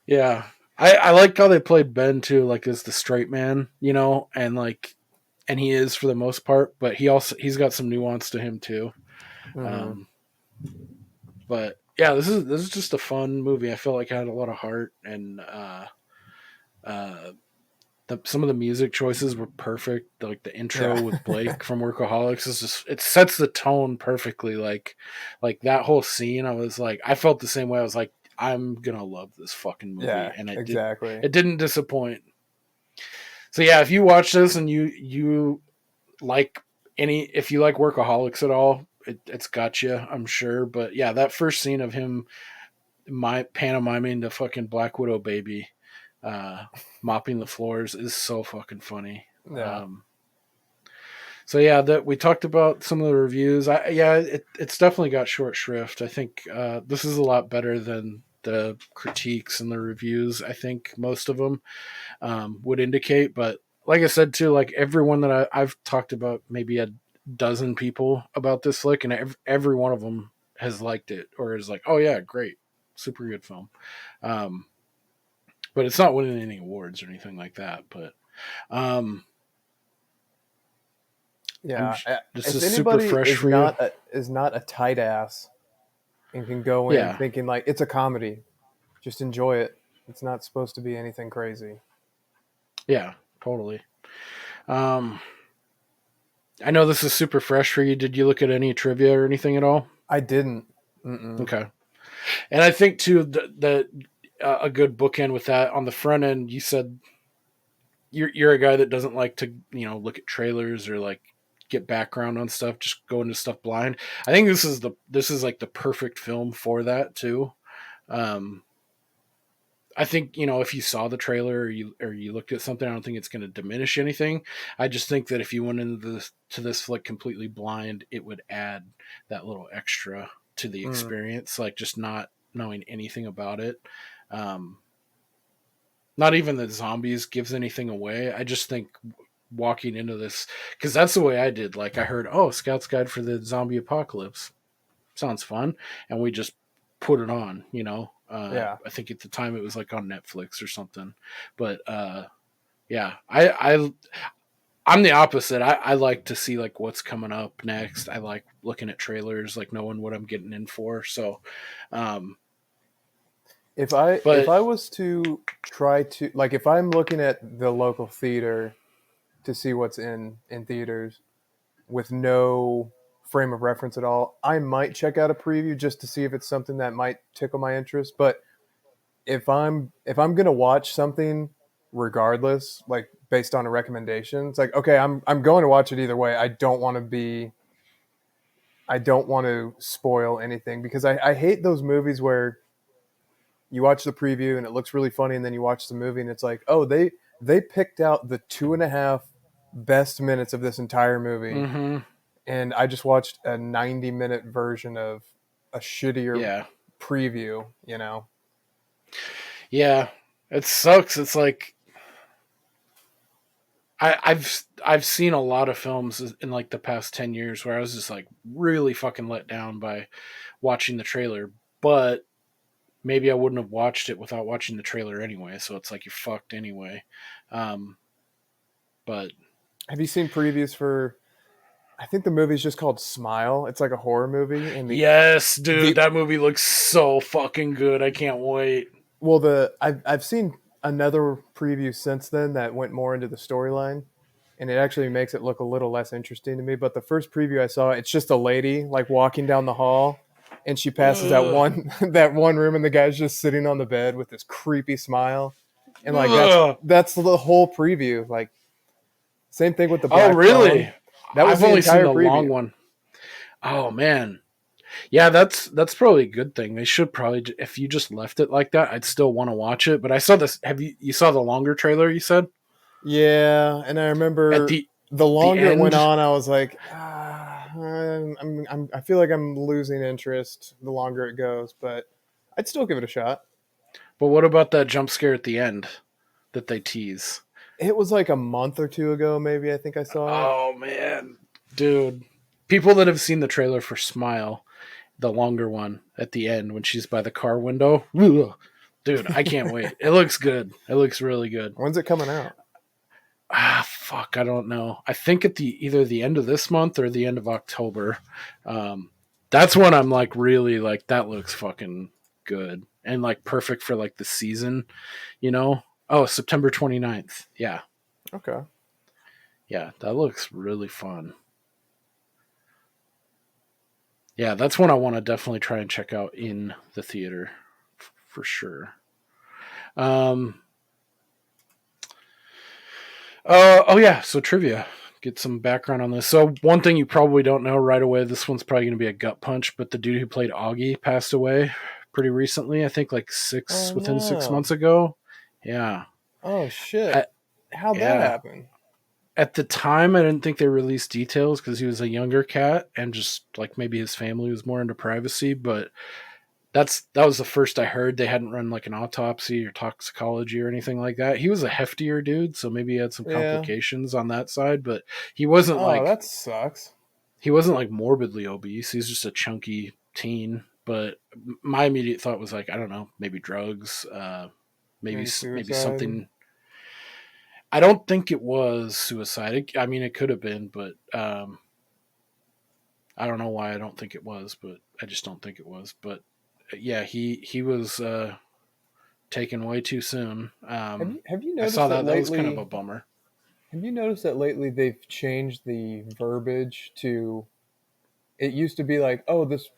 Yeah. I like how they played Ben too, like as the straight man, you know, and he is for the most part, but he's got some nuance to him too. Mm-hmm. But yeah, this is just a fun movie. I feel like it had a lot of heart, and some of the music choices were perfect. Like the intro with Blake from Workaholics is just, it sets the tone perfectly. Like that whole scene, I felt the same way. I was like, I'm gonna love this fucking movie, and it didn't disappoint. So yeah, if you watch this and you like if you like Workaholics at all, it's got you, I'm sure. But yeah, that first scene of him pantomiming the fucking Black Widow baby, mopping the floors, is so fucking funny. Yeah. So yeah, that we talked about some of the reviews. It's definitely got short shrift. I think this is a lot better than the critiques and the reviews. I think most of them would indicate. But like I said too, like everyone that I've talked about, maybe a dozen people about this flick, and every one of them has liked it or is like, oh yeah, great, super good film. But it's not winning any awards or anything like that. But yeah, this if is super fresh for you. Is not a tight ass and can go in thinking like it's a comedy, just enjoy it. It's not supposed to be anything crazy. Yeah, totally. I know this is super fresh for you. Did you look at any trivia or anything at all? I didn't. Okay. And I think too that a good bookend with that, on the front end, you said you're a guy that doesn't like to, look at trailers or like get background on stuff, just go into stuff blind. I think this is like the perfect film for that too. I think, if you saw the trailer or you looked at something, I don't think it's going to diminish anything. I just think that if you went into this flick completely blind, it would add that little extra to the experience, like just not knowing anything about it. Not even that zombies gives anything away. I just think walking into this, because that's the way I did. Like I heard, Scout's Guide for the Zombie Apocalypse. Sounds fun. And we just put it on, I think at the time it was like on Netflix or something. But I'm the opposite. I like to see like what's coming up next. I like looking at trailers, like knowing what I'm getting in for. So if I was to try to, like, if I'm looking at the local theater to see what's in theaters with no frame of reference at all, I might check out a preview just to see if it's something that might tickle my interest. But if I'm gonna watch something regardless, like based on a recommendation, it's like, okay, I'm going to watch it either way. I don't want to spoil anything, because I hate those movies where you watch the preview and it looks really funny, and then you watch the movie and it's like, oh, they picked out the 2.5 best minutes of this entire movie, and I just watched a 90-minute version of a shittier preview, you know? Yeah. It sucks. It's like I've seen a lot of films in like the past 10 years where I was just like really fucking let down by watching the trailer, but maybe I wouldn't have watched it without watching the trailer anyway, so it's like you're fucked anyway. But have you seen previews for, I think the movie's just called Smile. It's like a horror movie. And yes, dude, that movie looks so fucking good. I can't wait. Well, I've seen another preview since then that went more into the storyline, and it actually makes it look a little less interesting to me. But the first preview I saw, it's just a lady like walking down the hall, and she passes that one room, and the guy's just sitting on the bed with this creepy smile, and like that's the whole preview. Like same thing with the Black really? Phone. That was I've only seen the preview. long one. Oh man. Yeah, that's probably a good thing. They should probably, if you just left it like that, I'd still want to watch it. But I saw this. You saw the longer trailer? You said? Yeah, and I remember At the longer it went end, on, I was like, I feel like I'm losing interest the longer it goes, but I'd still give it a shot. But what about that jump scare at the end that they tease? It was like a month or two ago, maybe. I think I saw it. Oh man, dude! People that have seen the trailer for Smile, the longer one at the end when she's by the car window, dude, I can't wait. It looks good. It looks really good. When's it coming out? Fuck, I don't know. I think at either the end of this month or the end of October. That's when I'm like really like that looks fucking good and like perfect for like the season, you know? Oh, September 29th. Yeah. Okay. Yeah, that looks really fun. Yeah, that's one I want to definitely try and check out in the theater for sure. Oh yeah, so trivia. Get some background on this. So one thing you probably don't know right away, this one's probably going to be a gut punch, but the dude who played Augie passed away pretty recently. I think like within 6 months ago. Yeah. Oh shit! How'd that happen? At the time, I didn't think they released details because he was a younger cat and just like maybe his family was more into privacy. But that was the first I heard. They hadn't run like an autopsy or toxicology or anything like that. He was a heftier dude, so maybe he had some complications on that side. But he wasn't that sucks. He wasn't like morbidly obese. He's just a chunky teen. But my immediate thought was like, I don't know, maybe drugs, maybe something. I don't think it was suicide. I mean, it could have been, but I don't know why I don't think it was, but I just don't think it was. But yeah, he was taken way too soon. Have you noticed I saw that lately, that was kind of a bummer. Have you noticed that lately they've changed the verbiage to? It used to be like, oh, this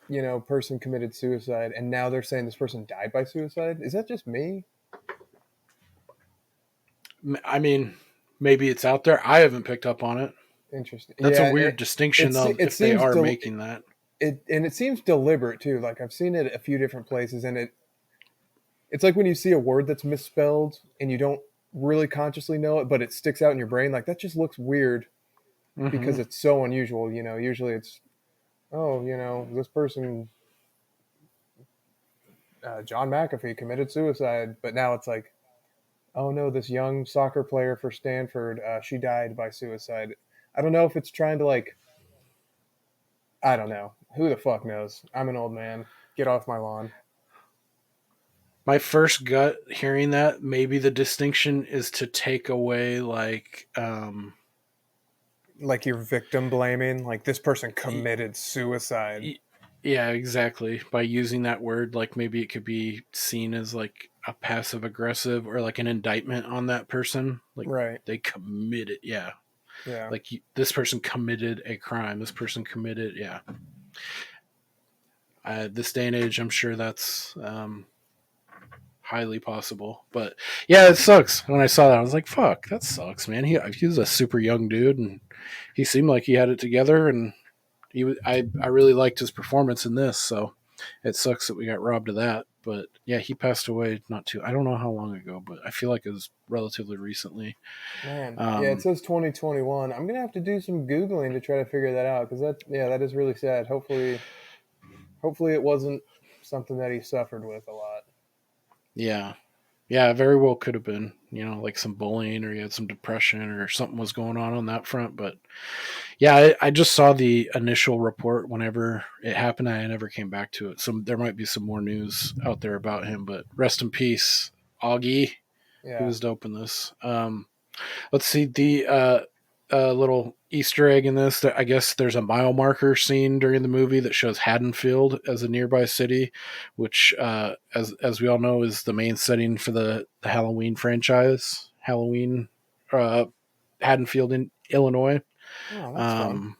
person committed suicide, and now they're saying this person died by suicide. Is that just me? I mean, maybe it's out there. I haven't picked up on it. Interesting. That's a weird distinction, though, if they are making that. It seems deliberate, too. Like, I've seen it a few different places, and it's like when you see a word that's misspelled, and you don't really consciously know it, but it sticks out in your brain. Like, that just looks weird because it's so unusual. Usually it's, this person, John McAfee, committed suicide. But now it's like, oh no, this young soccer player for Stanford, she died by suicide. I don't know if it's trying to I don't know. Who the fuck knows? I'm an old man. Get off my lawn. My first gut hearing that, maybe the distinction is to take away like you're victim blaming, like this person committed suicide. Yeah, exactly. By using that word, like maybe it could be seen as like a passive aggressive or like an indictment on that person. Like they committed, yeah. Like this person committed a crime. This person committed, yeah. This day and age, I'm sure that's highly possible. But yeah, it sucks. When I saw that, I was like, "Fuck, that sucks, man." He was a super young dude, and he seemed like he had it together, and I really liked his performance in this. So it sucks that we got robbed of that. But yeah, he passed away I don't know how long ago, but I feel like it was relatively recently. Man, yeah, it says 2021. I'm gonna have to do some googling to try to figure that out because that is really sad. Hopefully it wasn't something that he suffered with a lot. Yeah. Yeah, very well could have been, like some bullying or he had some depression or something was going on that front. But yeah, I just saw the initial report whenever it happened. I never came back to it. So there might be some more news out there about him, but rest in peace, Augie. He Yeah. was dope in this. Let's see the little Easter egg in this. I guess there's a mile marker scene during the movie that shows Haddonfield as a nearby city, which, as we all know, is the main setting for the Halloween franchise. Halloween, Haddonfield in Illinois. Oh, that's fun.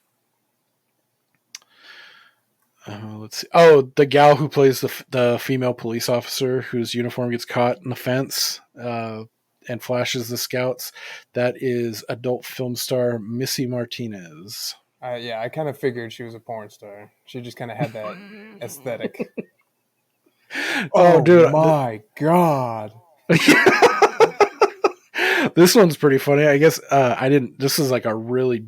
Let's see. Oh, the gal who plays the female police officer whose uniform gets caught in the fence. And flashes the scouts. That is adult film star Missy Martinez. Yeah, I kind of figured she was a porn star. She just kind of had that aesthetic. Oh, dude, my god! This one's pretty funny. I guess I didn't. This is like a really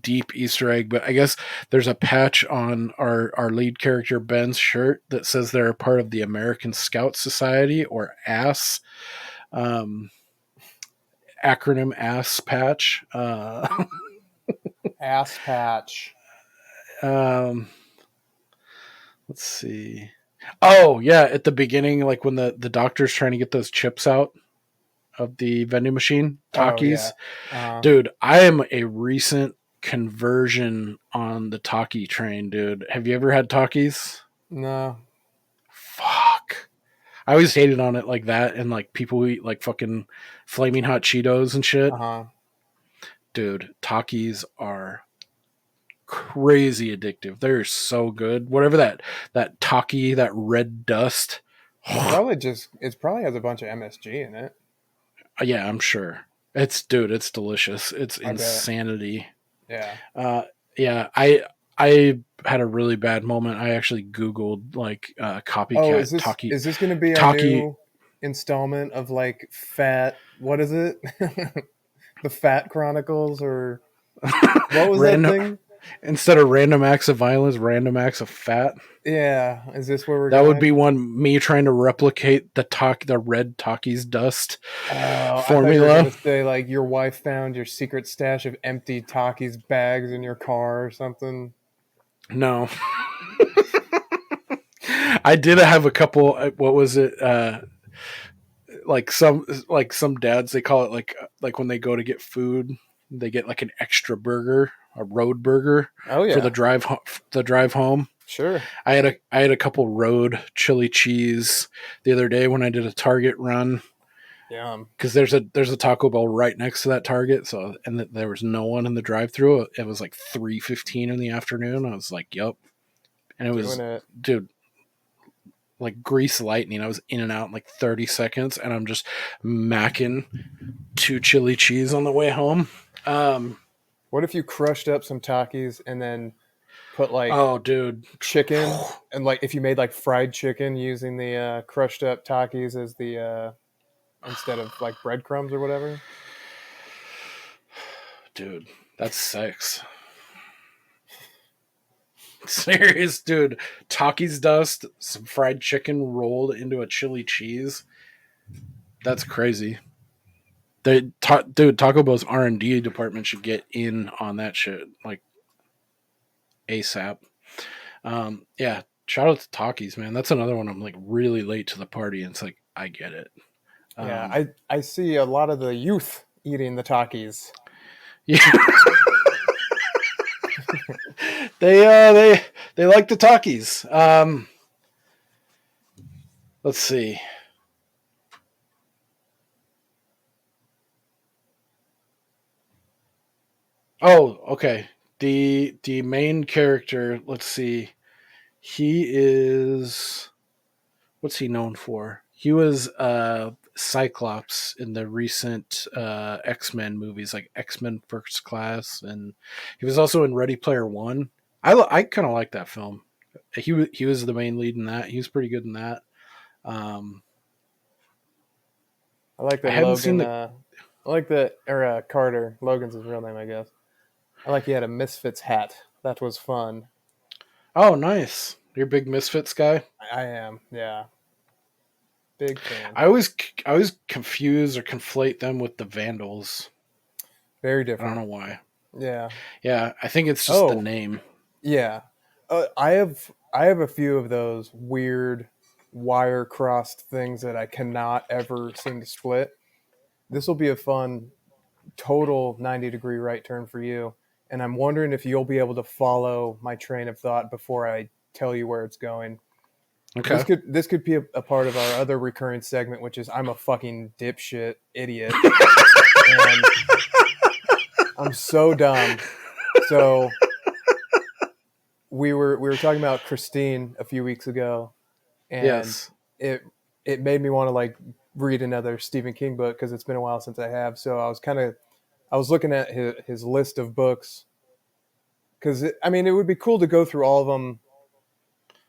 deep Easter egg, but I guess there's a patch on our lead character Ben's shirt that says they're a part of the American Scout Society, or ASS. Acronym ASS patch. Ass patch. Let's see. Oh yeah, at the beginning, like when the doctor's trying to get those chips out of the vending machine, Takis. Oh, yeah. Dude, I am a recent conversion on the Taki train, dude. Have you ever had Takis? No. Fuck. I always hated on it like that, and like people who eat like fucking flaming hot Cheetos and shit. Dude, Takis are crazy addictive. They're so good. Whatever that Taki, that red dust. It probably has a bunch of MSG in it. Yeah, I'm sure. It's delicious. It's insanity. Yeah. Yeah, I had a really bad moment. I actually Googled like copycat Taki. Is this going to be a new installment of like Fat? What is it? The Fat Chronicles, or what was that thing? Instead of random acts of violence, random acts of fat. Yeah, is this where we're? That would be me trying to replicate the red Takis dust formula. I thought you were gonna say like your wife found your secret stash of empty Takis bags in your car or something. No. I did have a couple. What was it? Like some dads, they call it like when they go to get food, they get like an extra burger, a road burger. Oh yeah. For the drive home. Sure. I had a couple road chili cheese the other day when I did a Target run. Yum. Because there's a Taco Bell right next to that Target, there was no one in the drive-thru. It was like 3:15 in the afternoon. I was like, "Yep," and it was, dude, like grease lightning. I was in and out in like 30 seconds, and I'm just macking 2 chili cheese on the way home. What if you crushed up some Takis and then put like chicken, and like if you made like fried chicken using the crushed up Takis as the instead of like breadcrumbs or whatever? Dude, that's sex. Serious, dude. Takis dust, some fried chicken rolled into a chili cheese. That's crazy. Dude, Taco Bell's R&D department should get in on that shit, like ASAP. Yeah, shout out to Takis, man. That's another one. I'm like really late to the party, and it's like I get it. Yeah, I see a lot of the youth eating the Takis. Yeah. They like the Takis. Let's see. Oh, okay. The main character, let's see. He is, what's he known for? He was Cyclops in the recent X-Men movies, like X-Men First Class, and he was also in Ready Player One. I kind of like that film. He was the main lead in that. He was pretty good in that. I like I that haven't seen Logan. the. I like that, or Carter. Logan's his real name, I guess. I like he had a Misfits hat. That was fun. Oh, nice! You're a big Misfits guy. I am, yeah, big fan. I always confuse or conflate them with the Vandals. Very I don't different. know why. Yeah. Yeah, I think it's just the name. Yeah. I have a few of those weird wire crossed things that I cannot ever seem to split. This will be a fun total 90-degree right turn for you, and I'm wondering if you'll be able to follow my train of thought before I tell you where it's going. Okay. This could be a part of our other recurring segment, which is I'm a fucking dipshit idiot. And I'm so dumb. So we were talking about Christine a few weeks ago, and Yes. it made me want to like read another Stephen King book because it's been a while since I have. So I was looking at his list of books because it would be cool to go through all of them,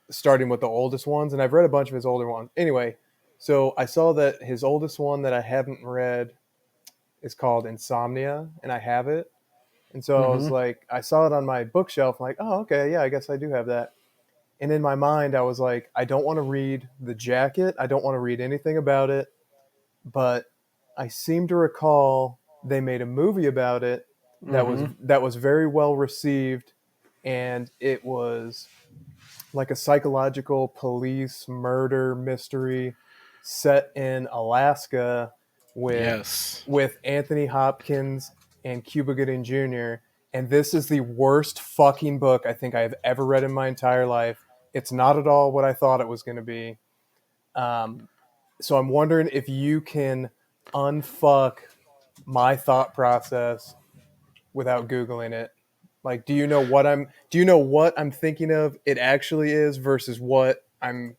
starting with the oldest ones, and I've read a bunch of his older ones. Anyway, so I saw that his oldest one that I haven't read is called Insomnia, and I have it. And so I was like, I saw it on my bookshelf. I'm like, oh, okay, yeah, I guess I do have that. And in my mind, I was like, I don't want to read the jacket. I don't want to read anything about it. But I seem to recall they made a movie about it that was very well received, and it was like a psychological police murder mystery set in Alaska with Anthony Hopkins and Cuba Gooding Jr. And this is the worst fucking book I think I have ever read in my entire life. It's not at all what I thought it was going to be. So I'm wondering if you can unfuck my thought process without Googling it. Like, do you know what I'm thinking of? It actually is versus what I'm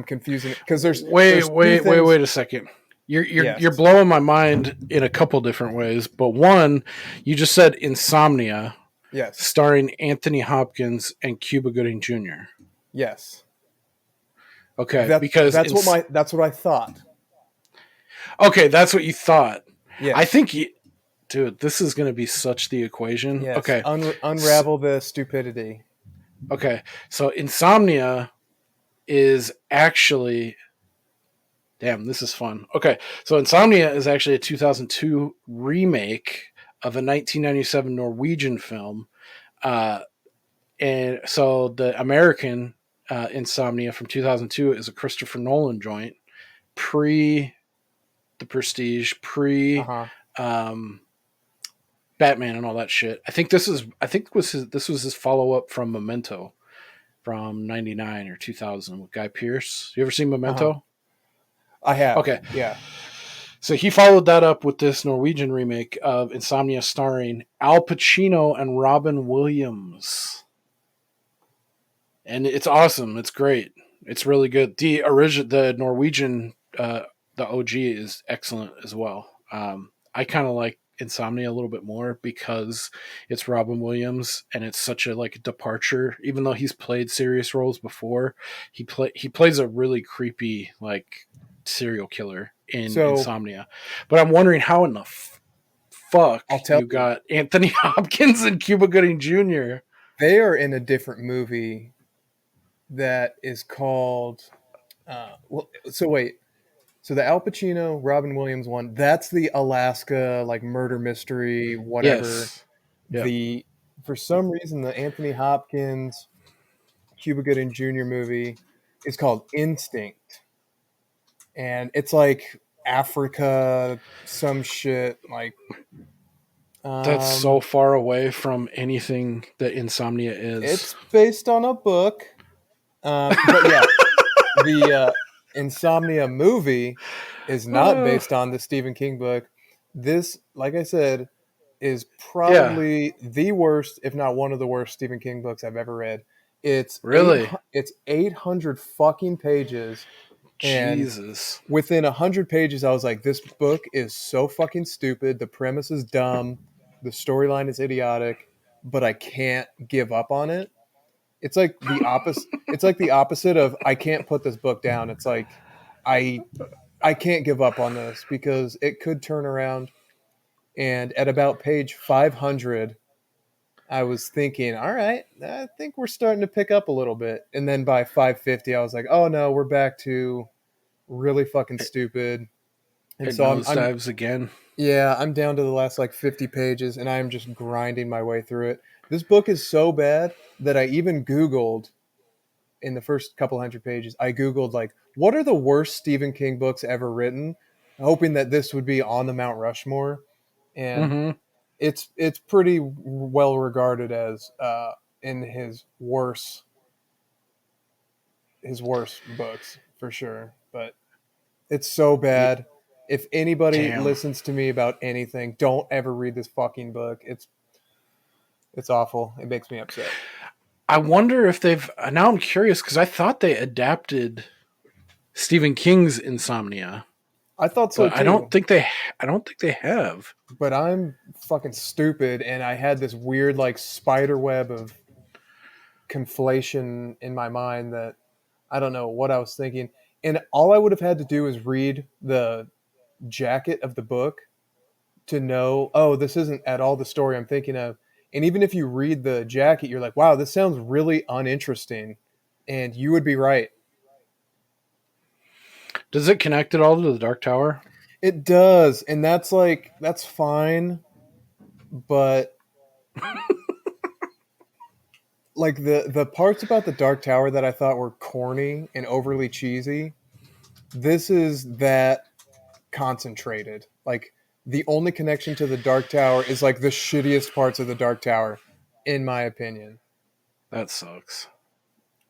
confusing it because there's Wait a second. You're blowing my mind in a couple different ways. But one, you just said Insomnia, yes, starring Anthony Hopkins and Cuba Gooding Jr. Yes. Okay, that's what I thought. Okay, that's what you thought. Yeah, I think dude, this is going to be such the equation. Yes. Okay, Unravel the stupidity. Okay, so Insomnia is actually. Damn, this is fun. Okay, so Insomnia is actually a 2002 remake of a 1997 Norwegian film. And so the American Insomnia from 2002 is a Christopher Nolan joint, pre The Prestige, pre Batman and all that shit. This was his follow up from Memento from 99 or 2000 with Guy Pearce. You ever seen Memento? I have. Okay. Yeah. So he followed that up with this Norwegian remake of Insomnia starring Al Pacino and Robin Williams. And it's awesome. It's great. It's really good. The Norwegian, the OG is excellent as well. I kind of like Insomnia a little bit more because it's Robin Williams and it's such a like departure. Even though he's played serious roles before, he plays a really creepy like serial killer in Insomnia. But I'm wondering how in the fuck you got Anthony Hopkins and Cuba Gooding Jr. They are in a different movie that is called. So the Al Pacino, Robin Williams one, that's the Alaska like murder mystery, whatever. Yes. Yep. For some reason the Anthony Hopkins, Cuba Gooding Jr. movie is called Instinct, and it's like Africa, some shit like. That's so far away from anything that Insomnia is. It's based on a book, but yeah, the Insomnia movie is not based on the Stephen King book. This, like I said, is probably the worst, if not one of the worst Stephen King books I've ever read. It's 800 fucking pages. Jesus. And within 100 pages, I was like, this book is so fucking stupid. The premise is dumb. The storyline is idiotic, but I can't give up on it. It's like the opposite. It's like the opposite of I can't put this book down. It's like I can't give up on this because it could turn around. And at about page 500, I was thinking, all right, I think we're starting to pick up a little bit. And then by 550, I was like, oh no, we're back to really fucking stupid. And It so I'm nosedives again. yeah, I'm down to the last like 50 pages and I'm just grinding my way through it. This book is so bad that I even Googled in the first couple hundred pages, I Googled like, what are the worst Stephen King books ever written? Hoping that this would be on the Mount Rushmore. And Mm-hmm. it's pretty well regarded as in his worst books for sure. But it's so bad. If anybody Damn. listens to me about anything, don't ever read this fucking book. It's awful. It makes me upset. I wonder if they've. Now I'm curious because I thought they adapted Stephen King's Insomnia, I thought so but too. I don't think they. I don't think they have. But I'm fucking stupid, and I had this weird like spider web of conflation in my mind that I don't know what I was thinking. And all I would have had to do is read the jacket of the book to know, oh, this isn't at all the story I'm thinking of. And even if you read the jacket, you're like, wow, this sounds really uninteresting. And you would be right. Does it connect at all to the Dark Tower? It does. And that's fine. But like the parts about the Dark Tower that I thought were corny and overly cheesy, this is that concentrated. Like the only connection to the Dark Tower is like the shittiest parts of the Dark Tower, in my opinion. That sucks.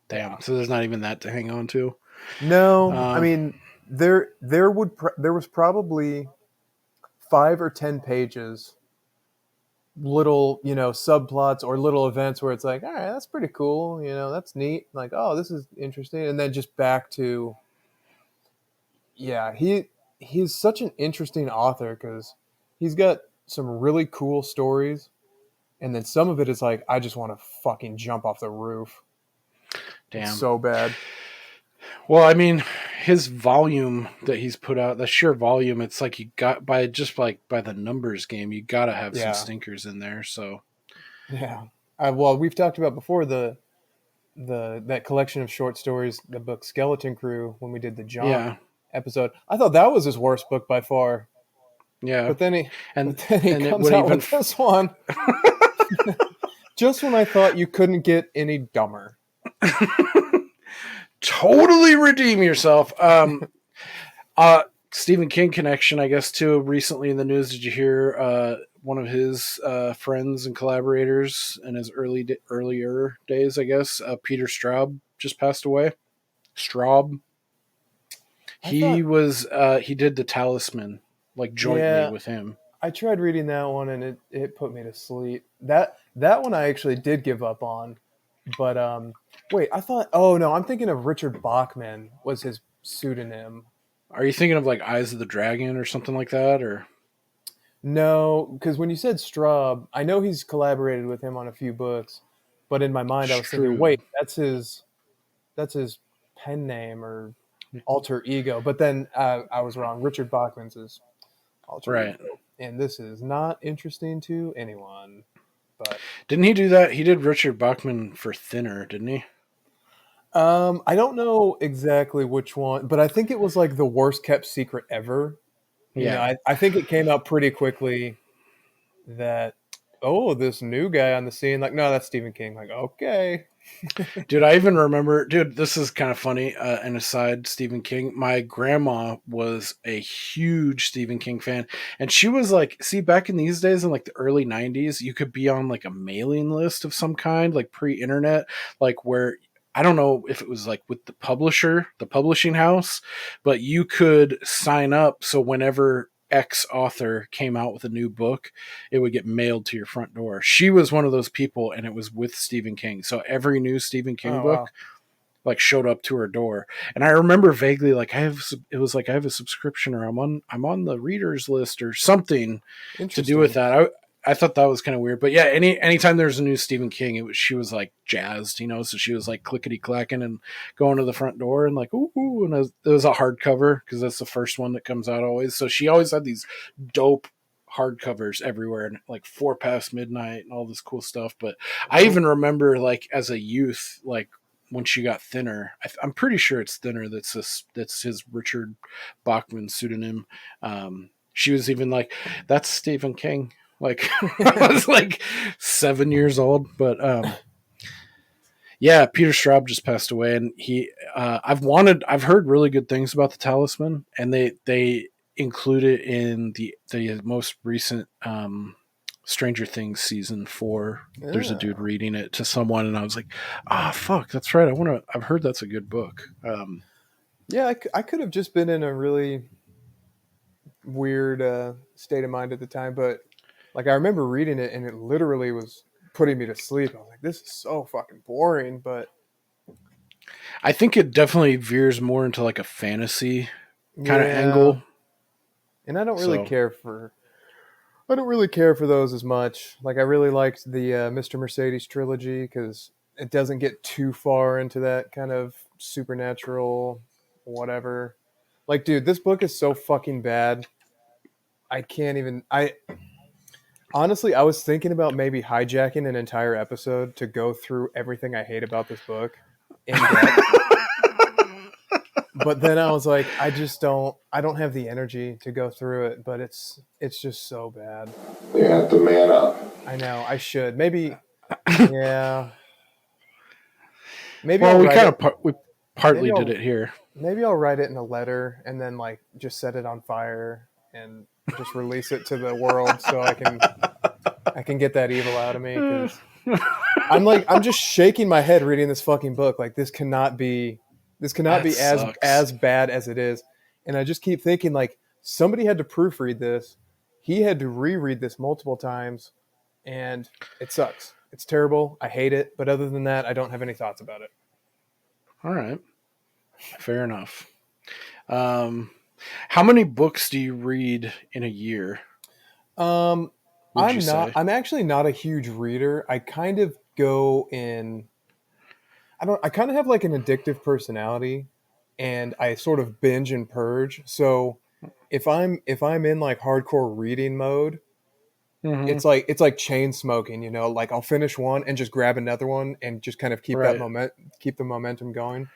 Damn. So there's not even that to hang on to. No, I mean there was probably 5 or 10 pages, little subplots or little events where it's like, all right, that's pretty cool, that's neat. Like, oh, this is interesting, and then just back to, yeah, he's such an interesting author because he's got some really cool stories, and then some of it is like, I just want to fucking jump off the roof. Damn. It's so bad. Well, I mean, his volume that he's put out, the sheer volume, it's like you got by the numbers game, you got to have some stinkers in there. So, yeah. Well, we've talked about before that collection of short stories, the book Skeleton Crew, when we did the John episode. I thought that was his worst book by far. Yeah. But then he comes out with this one. Just when I thought you couldn't get any dumber. Totally redeem yourself. Stephen King connection, I guess, too. Recently in the news, did you hear one of his friends and collaborators in his earlier days, I guess, Peter Straub, just passed away? Straub. He did The Talisman, like jointly with him. I tried reading that one and it put me to sleep. That one I actually did give up on. But wait, I'm thinking of Richard Bachman was his pseudonym. Are you thinking of like Eyes of the Dragon or something like that, or? No, because when you said Straub, I know he's collaborated with him on a few books, but in my mind I was thinking, wait, that's his pen name or alter ego. But then I was wrong. Richard Bachman's his alter ego, and this is not interesting to anyone. But didn't he do that? He did Richard Bachman for Thinner, didn't he? I don't know exactly which one, but I think it was like the worst kept secret ever. I think it came out pretty quickly that, this new guy on the scene, like, no, that's Stephen King. Like, okay. Dude, I even remember, this is kind of funny. An aside, Stephen King, my grandma was a huge Stephen King fan. And she was like, see, back in these days, in like the early 90s, you could be on like a mailing list of some kind, like pre-internet, like where, I don't know if it was like with the publishing house, but you could sign up. So whenever X author came out with a new book, it would get mailed to your front door. She was one of those people, and it was with Stephen King. So every new Stephen King book like showed up to her door. And I remember vaguely like I have a subscription, or I'm on the readers list or something to do with that. I thought that was kind of weird. But yeah, anytime there's a new Stephen King, she was like jazzed, so she was like clickety clacking and going to the front door and like ooh, and it was a hardcover because that's the first one that comes out always. So she always had these dope hardcovers everywhere and like 4 Past Midnight and all this cool stuff. But I even remember like as a youth, like when she got thinner, I'm pretty sure it's Thinner. That's his Richard Bachman pseudonym. She was even like, that's Stephen King. Like I was like 7 years old, but yeah, Peter Straub just passed away, and I've heard really good things about The Talisman, and they include it in the most recent Stranger Things season 4. Yeah. There's a dude reading it to someone, and I was like, fuck, that's right. I've heard that's a good book. Yeah, I could have just been in a really weird state of mind at the time, but like I remember reading it, and it literally was putting me to sleep. I was like, this is so fucking boring, but I think it definitely veers more into like a fantasy kind of angle. And I don't really care for those as much. Like I really liked the Mr. Mercedes trilogy because it doesn't get too far into that kind of supernatural whatever. Like, dude, this book is so fucking bad. Honestly, I was thinking about maybe hijacking an entire episode to go through everything I hate about this book in depth. But then I was like, I don't have the energy to go through it, but it's just so bad. You have to man up. I know, I should. Maybe, yeah. Maybe well, we partly did it here. Maybe I'll write it in a letter and then like just set it on fire and just release it to the world so I can get that evil out of me. 'Cause I'm just shaking my head reading this fucking book. Like this cannot be as bad as it is. And I just keep thinking like somebody had to proofread this. He had to reread this multiple times, and it sucks. It's terrible. I hate it. But other than that, I don't have any thoughts about it. All right. Fair enough. How many books do you read in a year? I'm actually not a huge reader. I kind of go in, I kind of have like an addictive personality, and I sort of binge and purge. So if I'm in like hardcore reading mode, it's like chain smoking, like I'll finish one and just grab another one and just kind of keep keep the momentum going.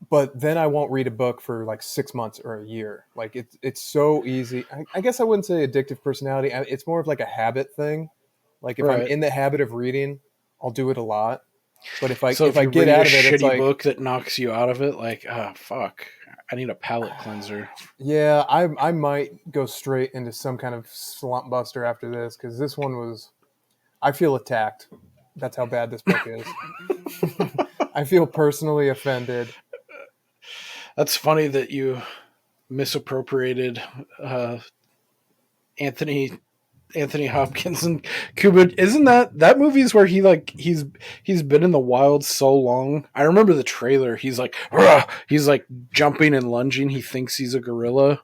But then I won't read a book for like 6 months or a year. Like it's so easy. I guess I wouldn't say addictive personality. It's more of like a habit thing. Like if I'm in the habit of reading, I'll do it a lot. But if I get out of it, it's like a book that knocks you out of it. Like, fuck, I need a palate cleanser. Yeah, I might go straight into some kind of slump buster after this because this one was. I feel attacked. That's how bad this book is. I feel personally offended. That's funny that you misappropriated Anthony Hopkins and Cuba. Isn't that movie's where he's been in the wild so long? I remember the trailer. He's like jumping and lunging. He thinks he's a gorilla.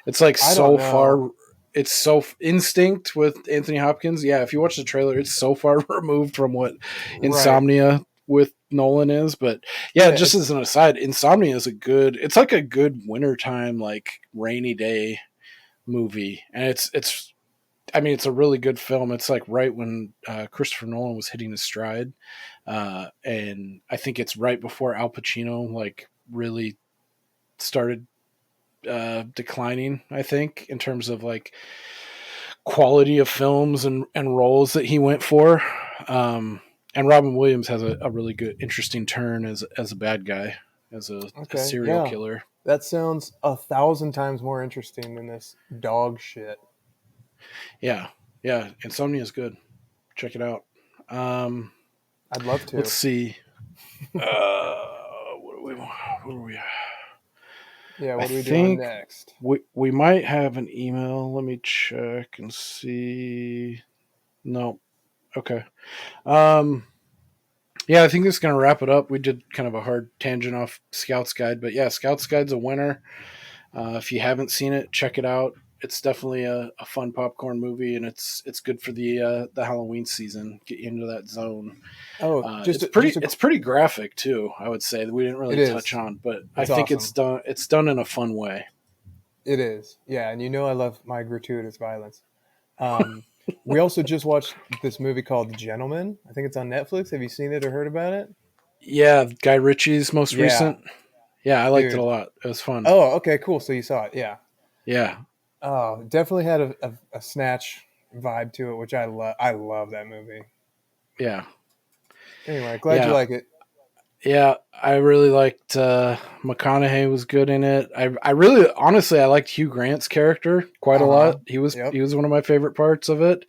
It's like so far. It's so Instinct with Anthony Hopkins. Yeah, if you watch the trailer, it's so far removed from what Insomnia with Nolan is. But yeah, just as an aside, Insomnia is it's like a good wintertime, like rainy day movie, and it's a really good film. It's like right when Christopher Nolan was hitting his stride, and I think it's right before Al Pacino like really started declining, I think, in terms of like quality of films and roles that he went for. And Robin Williams has a really good, interesting turn as a bad guy, as a serial killer. That sounds 1,000 times more interesting than this dog shit. Yeah. Insomnia is good. Check it out. I'd love to. Let's see. What are we? Yeah, what are we doing next? We might have an email. Let me check and see. No. Okay. Yeah, I think this is going to wrap it up. We did kind of a hard tangent off Scout's Guide, but yeah, Scout's Guide's a winner. If you haven't seen it, check it out. it's definitely a fun popcorn movie, and it's good for the Halloween season. Get you into that zone. Oh, It's pretty graphic too. I would say that we didn't really touch on, but I think awesome. it's done in a fun way. It is, yeah, and I love my gratuitous violence. We also just watched this movie called The Gentleman. I think it's on Netflix. Have you seen it or heard about it? Yeah, Guy Ritchie's most Yeah, recent. Yeah, I liked it a dude. lot. It was fun. Oh, okay, cool. So you saw it, yeah. Yeah, Oh, definitely had a snatch vibe to it, which I love. I love that movie. yeah, Anyway, glad you yeah, like it. yeah. I really liked McConaughey was good in it. I really honestly I liked Hugh Grant's character quite a Uh huh. lot. He was Yep. one of my favorite parts of it.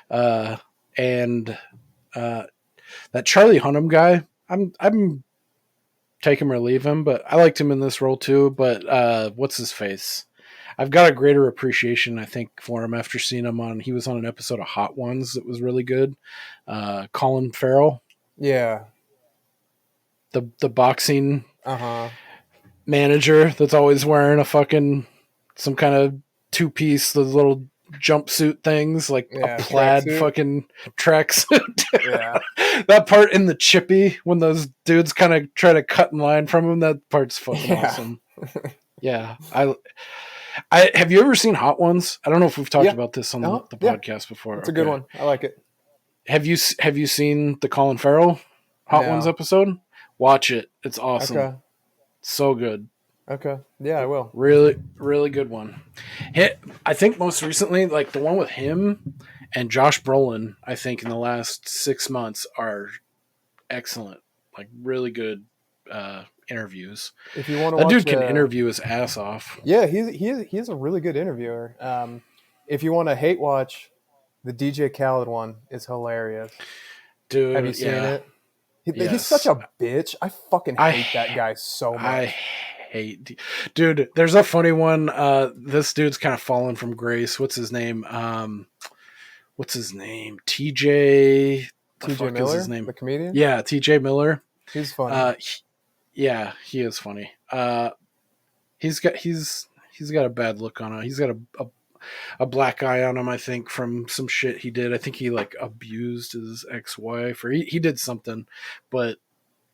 Uh, and that Charlie Hunnam guy, I'm take him or leave him, but I liked him in this role too. But what's his face? I've got a greater appreciation, I think, for him after seeing him on. He was on an episode of Hot Ones that was really good. Colin Farrell, Yeah. the boxing Uh huh. manager that's always wearing a fucking some kind of two piece, those little jumpsuit things, like Yeah. a plaid Tracksuit. fucking tracksuit. Yeah. That part in the Chippy when those dudes kind of try to cut in line from him, that part's fucking Yeah. awesome. Yeah, I have you ever seen Hot Ones? I don't know if we've talked Yeah. about this on the Yeah. podcast before. It's a good one. I like it. Have you seen the Colin Farrell Hot Ones No. episode? Watch it. It's awesome. Okay. So good. Okay. Yeah, I will. Really, really good one. I think most recently, like the one with him and Josh Brolin, I think in the last 6 months are excellent. Like really good interviews. If you want to That watch, dude can interview his ass off. yeah, he's a really good interviewer. If you want to hate watch, the DJ Khaled one is hilarious. Dude, Have you seen yeah. it? He's Yes. such a bitch. I fucking hate that guy so much. I hate, dude. There's a funny one. This dude's kind of fallen from grace. What's his name? TJ. The TJ fuck Miller, is his name? the comedian. Yeah, TJ Miller. He's funny. Yeah, he is funny. He's got a bad look on him. He's got a black eye on him, I think, from some shit he did. I think he like abused his ex-wife or he did something. But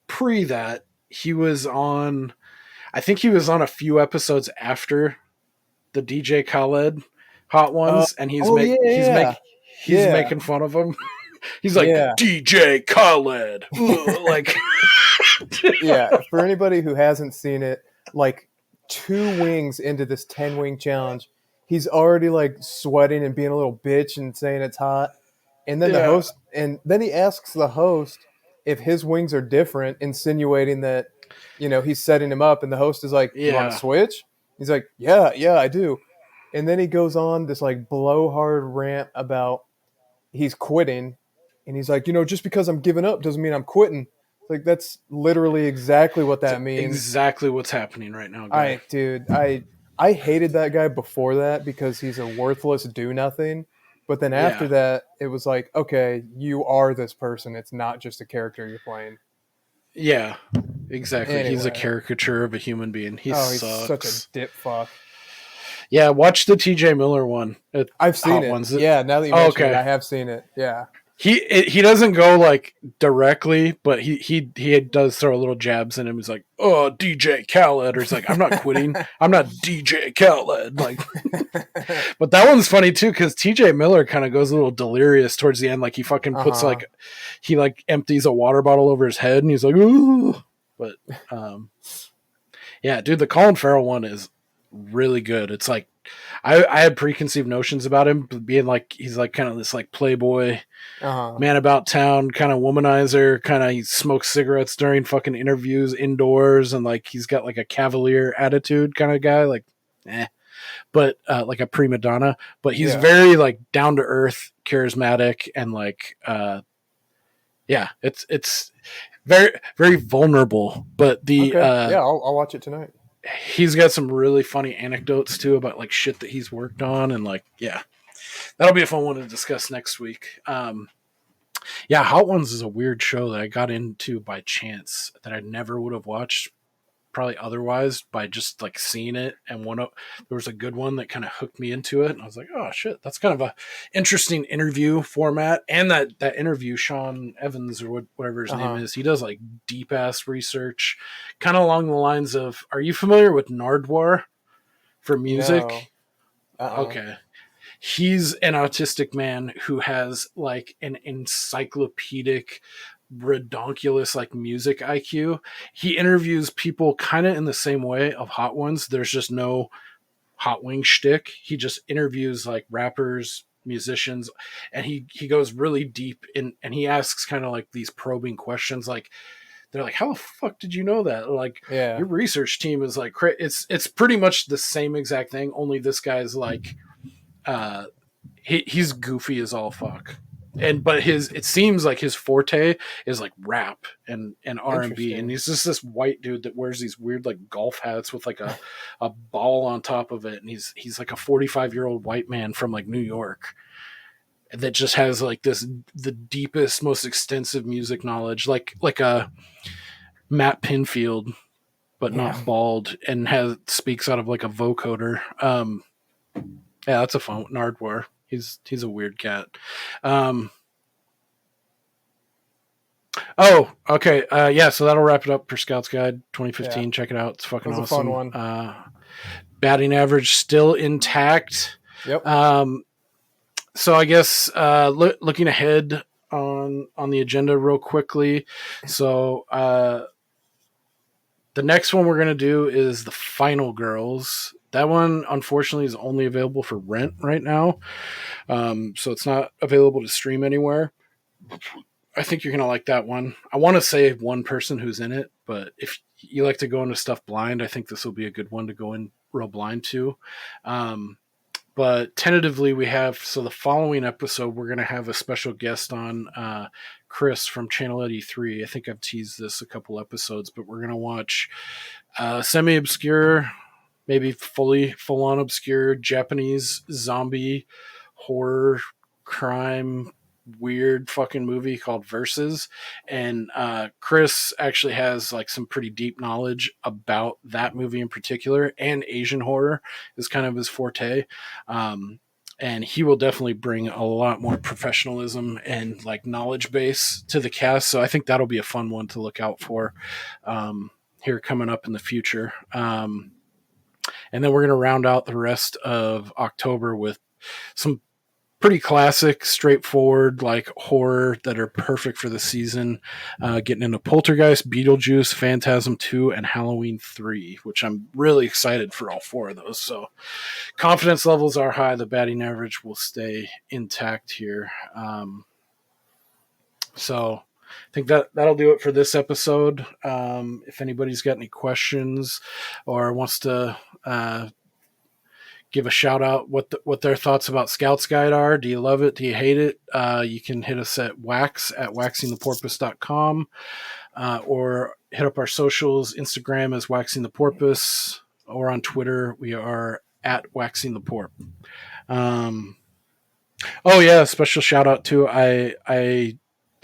pre that, he was on I think he was on a few episodes after the DJ Khaled Hot Ones, and he's making fun of him. He's like DJ Khaled, like Yeah. For anybody who hasn't seen it, like 2 wings into this 10-wing challenge, he's already like sweating and being a little bitch and saying it's hot, and then the host, and then he asks the host if his wings are different, insinuating that he's setting him up, and the host is like, "You want to switch?" He's like, "Yeah, I do." And then he goes on this like blowhard rant about he's quitting, and he's like, just because I'm giving up doesn't mean I'm quitting. Like that's literally exactly what that means. Exactly what's happening right now, guy. I hated that guy before that because he's a worthless do nothing. But then after that, it was like, okay, you are this person. It's not just a character you're playing. Yeah, exactly. Anyway. He's a caricature of a human being. He's such a dip fuck. Yeah, watch the TJ Miller one. I've seen it. Yeah, now that you mentioned it, I have seen it. Yeah. He doesn't go like directly, but he does throw a little jabs in him. He's like, "Oh, DJ Khaled," or he's like, "I'm not quitting. I'm not DJ Khaled." Like, but that one's funny too because TJ Miller kind of goes a little delirious towards the end. Like he fucking puts he empties a water bottle over his head, and he's like, "Ooh." But yeah, dude, the Colin Farrell one is really good. It's like I had preconceived notions about him being like he's like kind of this like playboy man about town kind of womanizer, kind of he smokes cigarettes during fucking interviews indoors, and like he's got like a cavalier attitude kind of guy, like but like a prima donna, but he's very like down to earth, charismatic, and like it's very very vulnerable. But the I'll watch it tonight. He's got some really funny anecdotes too about like shit that he's worked on, and like that'll be a fun one to discuss next week. Hot Ones is a weird show that I got into by chance that I never would have watched probably otherwise by just like seeing it. And there was a good one that kind of hooked me into it, and I was like, oh shit, that's kind of a interesting interview format. And that interview, Sean Evans or whatever his name is, he does like deep ass research, kind of along the lines of, are you familiar with Nardwuar for music? No. Okay. He's an autistic man who has like an encyclopedic, redonkulous like music IQ. He interviews people kind of in the same way of Hot Ones. There's just no hot wing shtick. He just interviews like rappers, musicians, and he goes really deep in, and he asks kind of like these probing questions. Like they're like, how the fuck did you know that? Like your research team is like, it's pretty much the same exact thing. Only this guy's like, he's goofy as all fuck, but it seems like his forte is like rap and R&B, and he's just this white dude that wears these weird like golf hats with like a ball on top of it, and he's like a 45-year-old white man from like New York that just has like the deepest, most extensive music knowledge, like a Matt Pinfield, but not bald, and speaks out of like a vocoder. Yeah, that's a fun Nardwuar. He's a weird cat. Oh, okay. So that'll wrap it up for Scouts Guide 2015. Yeah. Check it out. It's fucking awesome. A fun one. Batting average still intact. Yep. So I guess looking ahead on the agenda real quickly. So the next one we're gonna do is the Final Girls. That one, unfortunately, is only available for rent right now. So it's not available to stream anywhere. I think you're going to like that one. I want to say one person who's in it, but if you like to go into stuff blind, I think this will be a good one to go in real blind to. But tentatively we have, so the following episode, we're going to have a special guest on, Chris from Channel 83. I think I've teased this a couple episodes, but we're going to watch semi-obscure, maybe full-on obscure Japanese zombie horror crime weird fucking movie called Versus, and Chris actually has like some pretty deep knowledge about that movie in particular, and Asian horror is kind of his forte, and he will definitely bring a lot more professionalism and like knowledge base to the cast, so I think that'll be a fun one to look out for here coming up in the future. And then we're going to round out the rest of October with some pretty classic, straightforward, like horror that are perfect for the season. Getting into Poltergeist, Beetlejuice, Phantasm 2, and Halloween 3, which I'm really excited for all four of those. So confidence levels are high. The batting average will stay intact here. So I think that'll do it for this episode. If anybody's got any questions or wants to give a shout out what their thoughts about Scouts Guide are, do you love it? Do you hate it? You can hit us at waxingtheporpoise.com or hit up our socials. Instagram is Waxing the Porpoise, or on Twitter we are at Waxing the Porp. Oh yeah, special shout out to I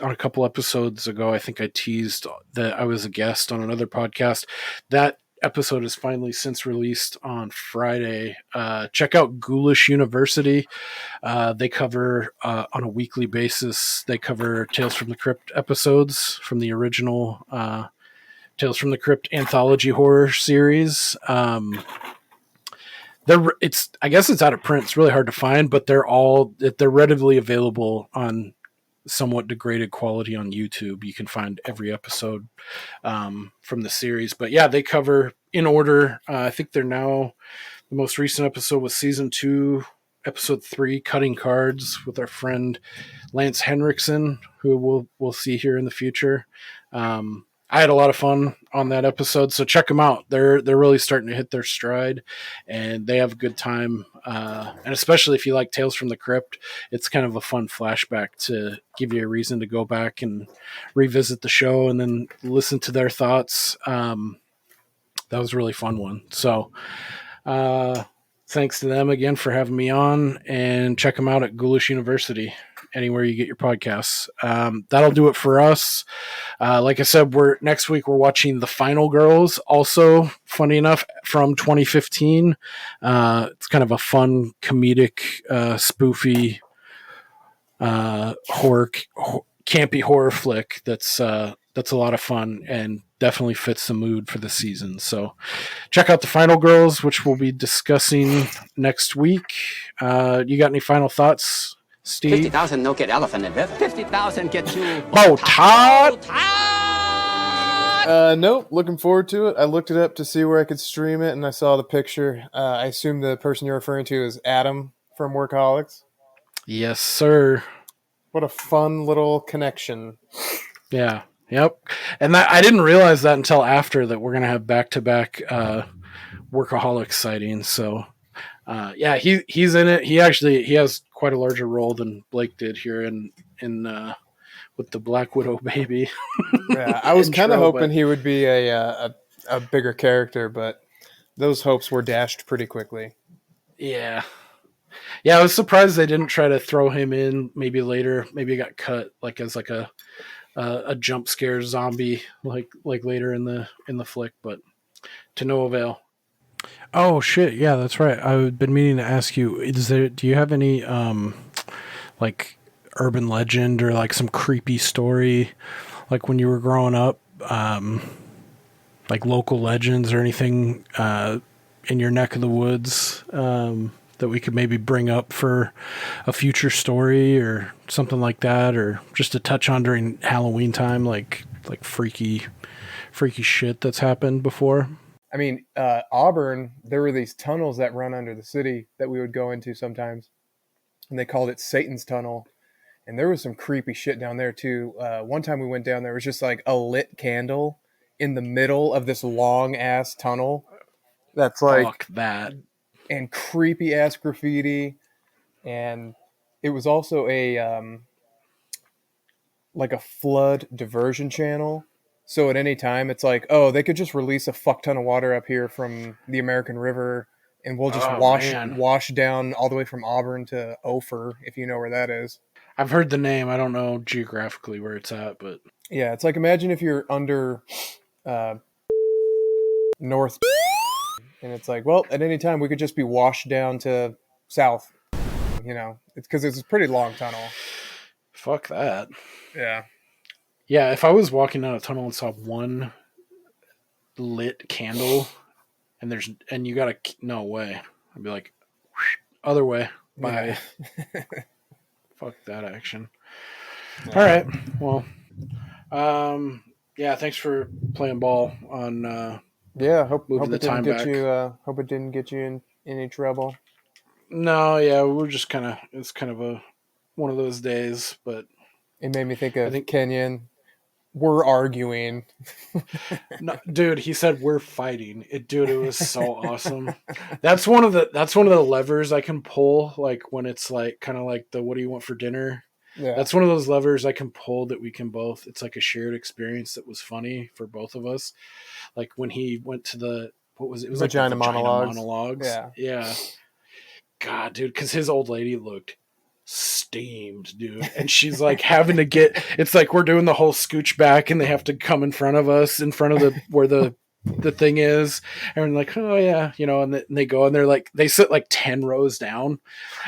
on a couple episodes ago, I think I teased that I was a guest on another podcast. That episode is finally since released on Friday. Check out Ghoulish University. They cover on a weekly basis. They cover Tales from the Crypt episodes from the original Tales from the Crypt anthology horror series. I guess it's out of print. It's really hard to find, but they're readily available on somewhat degraded quality on YouTube. You can find every episode from the series. But yeah, they cover in order. I think they're now, the most recent episode was season 2, episode 3, Cutting Cards, with our friend Lance Henriksen, who we'll see here in the future. I had a lot of fun on that episode, so check them out. They're really starting to hit their stride, and they have a good time. And especially if you like Tales from the Crypt, it's kind of a fun flashback to give you a reason to go back and revisit the show and then listen to their thoughts. That was a really fun one. So thanks to them again for having me on, and check them out at Ghoulish University. anywhere you get your podcasts. That'll do it for us. Like I said, next week we're watching The Final Girls, also funny enough from 2015. It's kind of a fun comedic, spoofy, campy horror flick that's a lot of fun and definitely fits the mood for the season. So check out The Final Girls, which we'll be discussing next week. You got any final thoughts, Steve? 50,000 no get elephant in bed. 50,000 get you. Todd. Nope. Looking forward to it. I looked it up to see where I could stream it, and I saw the picture. I assume the person you're referring to is Adam from Workaholics. Yes, sir. What a fun little connection. Yeah. Yep. And I didn't realize that until after that we're gonna have back-to-back Workaholics sightings. So yeah, he's in it. He has quite a larger role than Blake did here in with the Black Widow baby. Yeah, I was kind of hoping he would be a bigger character, but those hopes were dashed pretty quickly. Yeah. Yeah, I was surprised they didn't try to throw him in maybe later. Maybe it got cut like as like a jump scare zombie like later in the flick, but to no avail. Oh shit, yeah, that's right. I've been meaning to ask you, do you have any like urban legend or like some creepy story like when you were growing up, like local legends or anything in your neck of the woods that we could maybe bring up for a future story or something like that, or just to touch on during Halloween time, like freaky shit that's happened before? I mean, Auburn, there were these tunnels that run under the city that we would go into sometimes, and they called it Satan's Tunnel. And there was some creepy shit down there too. One time we went down there, it was just like a lit candle in the middle of this long ass tunnel. That's like, fuck that. And creepy ass graffiti. And it was also a like a flood diversion channel. So at any time it's like, oh, they could just release a fuck ton of water up here from the American River, and we'll just wash down all the way from Auburn to Ophir, if you know where that is. I've heard the name. I don't know geographically where it's at, but yeah, it's like, imagine if you're under north, and it's like, well, at any time we could just be washed down to south. You know, it's because it's a pretty long tunnel. Fuck that. Yeah. Yeah, if I was walking down a tunnel and saw one lit candle and you got no way, I'd be like, other way. Bye. Yeah. Fuck that action. Yeah. All right. Well, yeah, thanks for playing ball on hope it didn't get you hope it didn't get you in any trouble. No, yeah, we're just it's kind of one of those days, but it made me think of Kenyon. We're arguing. No, dude, he said we're fighting. It was so awesome. That's one of the levers I can pull, like when it's like kind of like the what do you want for dinner? Yeah. That's one of those levers I can pull that we can both, it's like a shared experience that was funny for both of us. Like when he went to the was Vagina like monologues. Yeah. Yeah. God, dude, because his old lady looked steamed, dude, and she's like having to get, it's like we're doing the whole scooch back and they have to come in front of us in front of the where the thing is, and we're like, oh yeah, you know, and they go and they're like, they sit like 10 rows down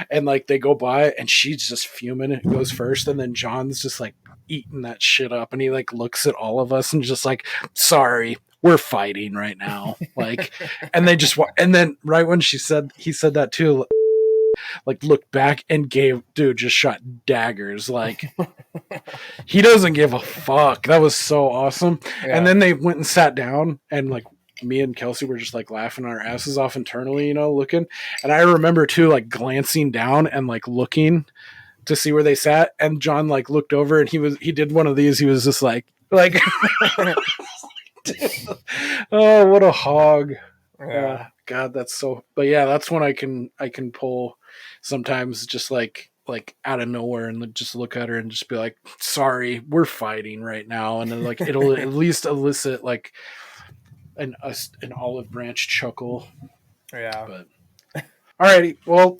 and like they go by and she's just fuming. It goes first and then John's just like eating that shit up and he like looks at all of us and just like, sorry, we're fighting right now, like, and they just and then right when he said that too, like looked back and just shot daggers. Like he doesn't give a fuck. That was so awesome. Yeah. And then they went and sat down and like me and Kelsey were just like laughing our asses off internally, you know, looking. And I remember too, like glancing down and like looking to see where they sat. And John like looked over and he did one of these. He was just like, oh, what a hog. Yeah. God, that's so, but yeah, that's when I can pull sometimes just like out of nowhere and just look at her and just be like, sorry, we're fighting right now. And then like, it'll at least elicit like an olive branch chuckle. Yeah. But alrighty. Well,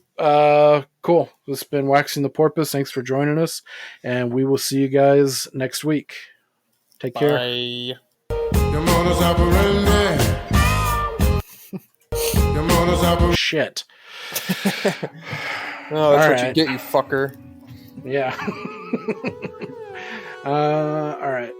Cool. This has been Waxing the Porpoise. Thanks for joining us, and we will see you guys next week. Take care. Bye. Shit. Oh, that's what you get, you fucker. Yeah. All right.